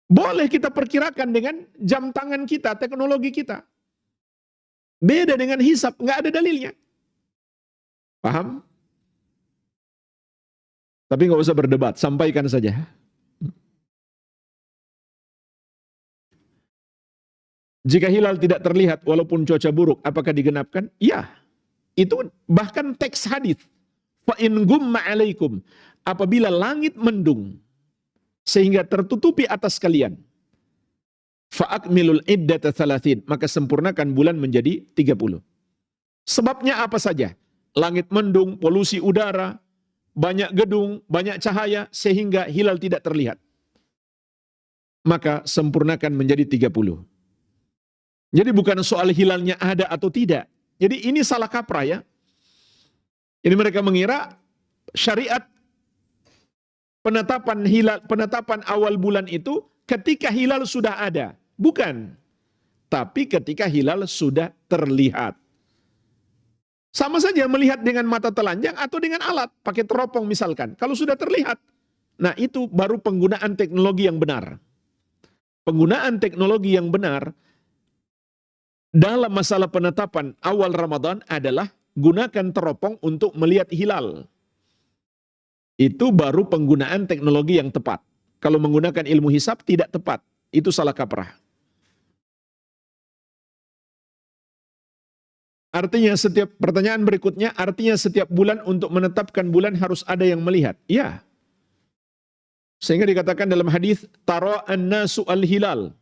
Boleh kita perkirakan dengan jam tangan kita, teknologi kita. Beda dengan hisab, nggak ada dalilnya. Paham? Tapi nggak usah berdebat, sampaikan saja. Jika hilal tidak terlihat walaupun cuaca buruk, apakah digenapkan? Ya. Itu bahkan teks hadis. Fa in gumma alaikum, apabila langit mendung sehingga tertutupi atas kalian, fa akmilul iddata 30, maka sempurnakan bulan menjadi 30. Sebabnya apa saja? Langit mendung, polusi udara, banyak gedung, banyak cahaya sehingga hilal tidak terlihat. Maka sempurnakan menjadi 30. Jadi bukan soal hilalnya ada atau tidak. Jadi ini salah kaprah ya. Ini mereka mengira syariat penetapan awal bulan itu ketika hilal sudah ada. Bukan. Tapi ketika hilal sudah terlihat. Sama saja melihat dengan mata telanjang atau dengan alat. Pakai teropong misalkan. Kalau sudah terlihat. Nah itu baru penggunaan teknologi yang benar. Penggunaan teknologi yang benar dalam masalah penetapan awal Ramadan adalah gunakan teropong untuk melihat hilal. Itu baru penggunaan teknologi yang tepat. Kalau menggunakan ilmu hisab tidak tepat. Itu salah kaprah. Artinya setiap pertanyaan berikutnya, artinya setiap bulan untuk menetapkan bulan harus ada yang melihat. Ya. Sehingga dikatakan dalam hadis tara an-nasu al-hilal.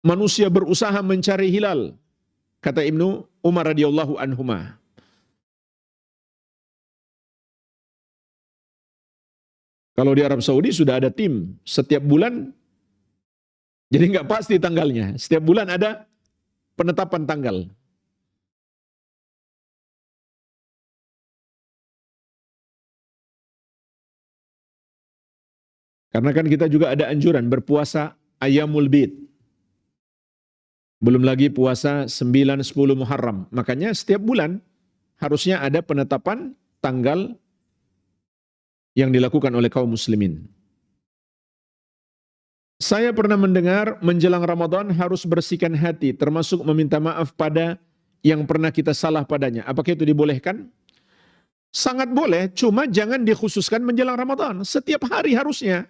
Manusia berusaha mencari hilal. Kata Ibnu Umar radhiyallahu anhuma. Kalau di Arab Saudi sudah ada tim setiap bulan, jadi nggak pasti tanggalnya. Setiap bulan ada penetapan tanggal. Karena kan kita juga ada anjuran berpuasa Ayyamul Bid. Belum lagi puasa 9, 10 Muharram. Makanya setiap bulan harusnya ada penetapan tanggal yang dilakukan oleh kaum muslimin. Saya pernah mendengar menjelang Ramadan harus bersihkan hati, termasuk meminta maaf pada yang pernah kita salah padanya. Apakah itu dibolehkan? Sangat boleh, cuma jangan dikhususkan menjelang Ramadan. Setiap hari harusnya.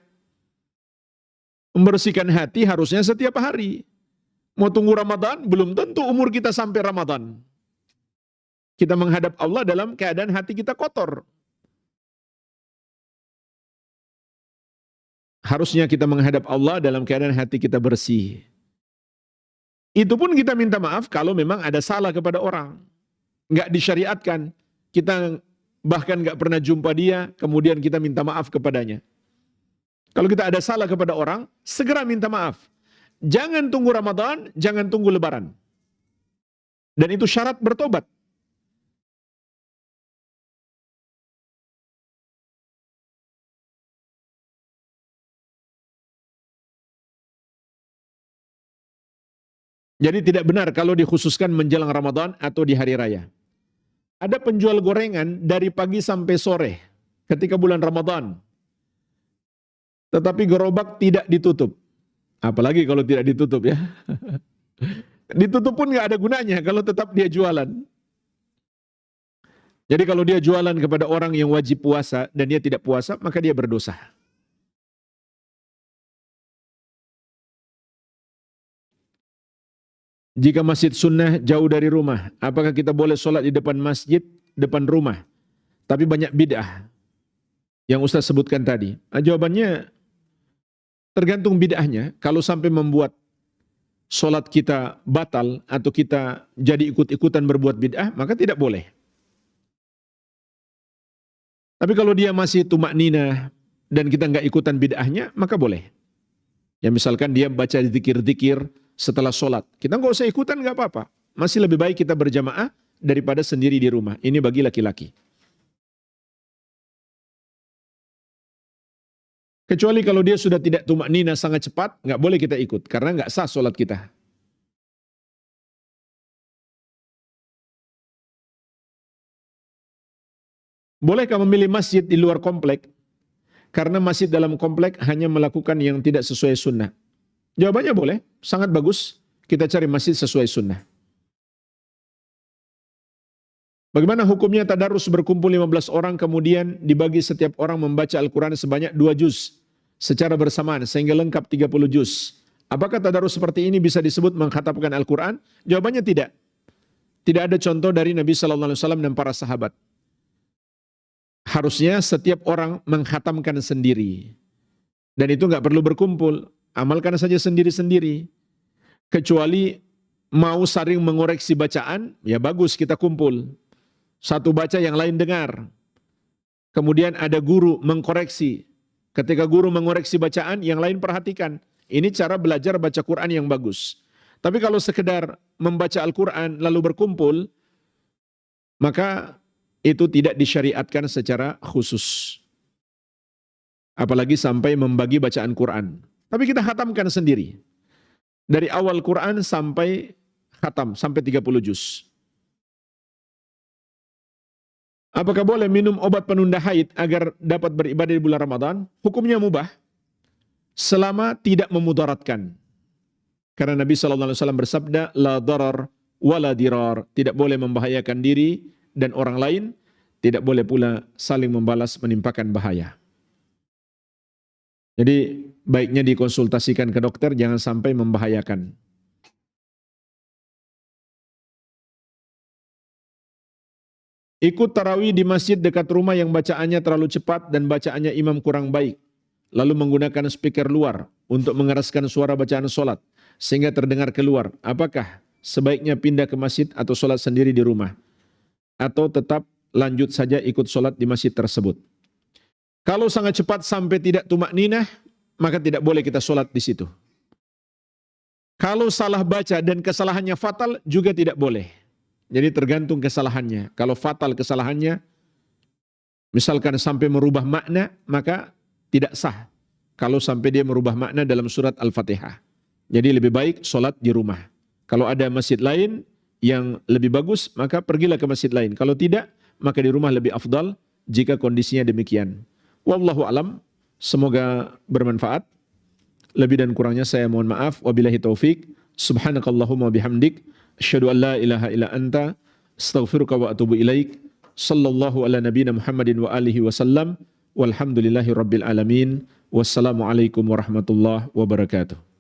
Membersihkan hati harusnya setiap hari. Mau tunggu Ramadan, belum tentu umur kita sampai Ramadan. Kita menghadap Allah dalam keadaan hati kita kotor. Harusnya kita menghadap Allah dalam keadaan hati kita bersih. Itu pun kita minta maaf kalau memang ada salah kepada orang. Nggak disyariatkan. Kita bahkan nggak pernah jumpa dia, kemudian kita minta maaf kepadanya. Kalau kita ada salah kepada orang, segera minta maaf. Jangan tunggu Ramadan, jangan tunggu Lebaran. Dan itu syarat bertobat. Jadi tidak benar kalau dikhususkan menjelang Ramadan atau di hari raya. Ada penjual gorengan dari pagi sampai sore ketika bulan Ramadan. Tetapi gerobak tidak ditutup. Apalagi kalau tidak ditutup ya. Ditutup pun nggak ada gunanya kalau tetap dia jualan. Jadi kalau dia jualan kepada orang yang wajib puasa dan dia tidak puasa, maka dia berdosa. Jika masjid sunnah jauh dari rumah, apakah kita boleh sholat di depan masjid, depan rumah? Tapi banyak bid'ah yang Ustaz sebutkan tadi. Jawabannya tergantung bid'ahnya. Kalau sampai membuat sholat kita batal atau kita jadi ikut-ikutan berbuat bid'ah, maka tidak boleh. Tapi kalau dia masih tumak ninah dan kita nggak ikutan bid'ahnya, maka boleh. Ya misalkan dia baca zikir-zikir setelah sholat. Kita nggak usah ikutan, nggak apa-apa. Masih lebih baik kita berjamaah daripada sendiri di rumah. Ini bagi laki-laki. Kecuali kalau dia sudah tidak tumak nina sangat cepat, nggak boleh kita ikut. Karena nggak sah sholat kita. Bolehkah memilih masjid di luar komplek? Karena masjid dalam komplek hanya melakukan yang tidak sesuai sunnah. Jawabannya boleh, sangat bagus. Kita cari masjid sesuai sunnah. Bagaimana hukumnya tadarus berkumpul 15 orang kemudian dibagi setiap orang membaca Al-Quran sebanyak 2 juz secara bersamaan sehingga lengkap 30 juz. Apakah tadarus seperti ini bisa disebut mengkhatamkan Al-Quran? Jawabannya tidak. Tidak ada contoh dari Nabi SAW dan para sahabat. Harusnya setiap orang mengkhatamkan sendiri. Dan itu nggak perlu berkumpul. Amalkan saja sendiri-sendiri. Kecuali mau saling mengoreksi bacaan, ya bagus kita kumpul. Satu baca yang lain dengar. Kemudian ada guru mengkoreksi. Ketika guru mengoreksi bacaan, yang lain perhatikan. Ini cara belajar baca Quran yang bagus. Tapi kalau sekedar membaca Al-Quran lalu berkumpul, maka itu tidak disyariatkan secara khusus. Apalagi sampai membagi bacaan Quran. Tapi kita khatamkan sendiri. Dari awal Quran sampai khatam, sampai 30 juz. Apakah boleh minum obat penunda haid agar dapat beribadah di bulan Ramadan? Hukumnya mubah, selama tidak memudaratkan. Karena Nabi SAW bersabda, la darar wa la dirar. Tidak boleh membahayakan diri dan orang lain, tidak boleh pula saling membalas menimpakan bahaya. Jadi baiknya dikonsultasikan ke dokter, jangan sampai membahayakan. Ikut tarawih di masjid dekat rumah yang bacaannya terlalu cepat dan bacaannya imam kurang baik. Lalu menggunakan speaker luar untuk mengeraskan suara bacaan solat sehingga terdengar keluar. Apakah sebaiknya pindah ke masjid atau solat sendiri di rumah? Atau tetap lanjut saja ikut solat di masjid tersebut? Kalau sangat cepat sampai tidak tumak ninah, maka tidak boleh kita solat di situ. Kalau salah baca dan kesalahannya fatal, juga tidak boleh. Jadi tergantung kesalahannya. Kalau fatal kesalahannya, misalkan sampai merubah makna, maka tidak sah. Kalau sampai dia merubah makna dalam surat Al-Fatihah. Jadi lebih baik solat di rumah. Kalau ada masjid lain yang lebih bagus, maka pergilah ke masjid lain. Kalau tidak, maka di rumah lebih afdal jika kondisinya demikian. Wallahu alam, semoga bermanfaat. Lebih dan kurangnya saya mohon maaf. Wabillahi taufik. Subhanakallahumma bihamdik. Asyhadu an la ilaha illa anta. Astaghfiruka wa atubu ilaik. Sallallahu ala nabiyina Muhammadin wa alihi wasallam. Walhamdulillahi rabbil alamin. Wassalamualaikum warahmatullahi wabarakatuh.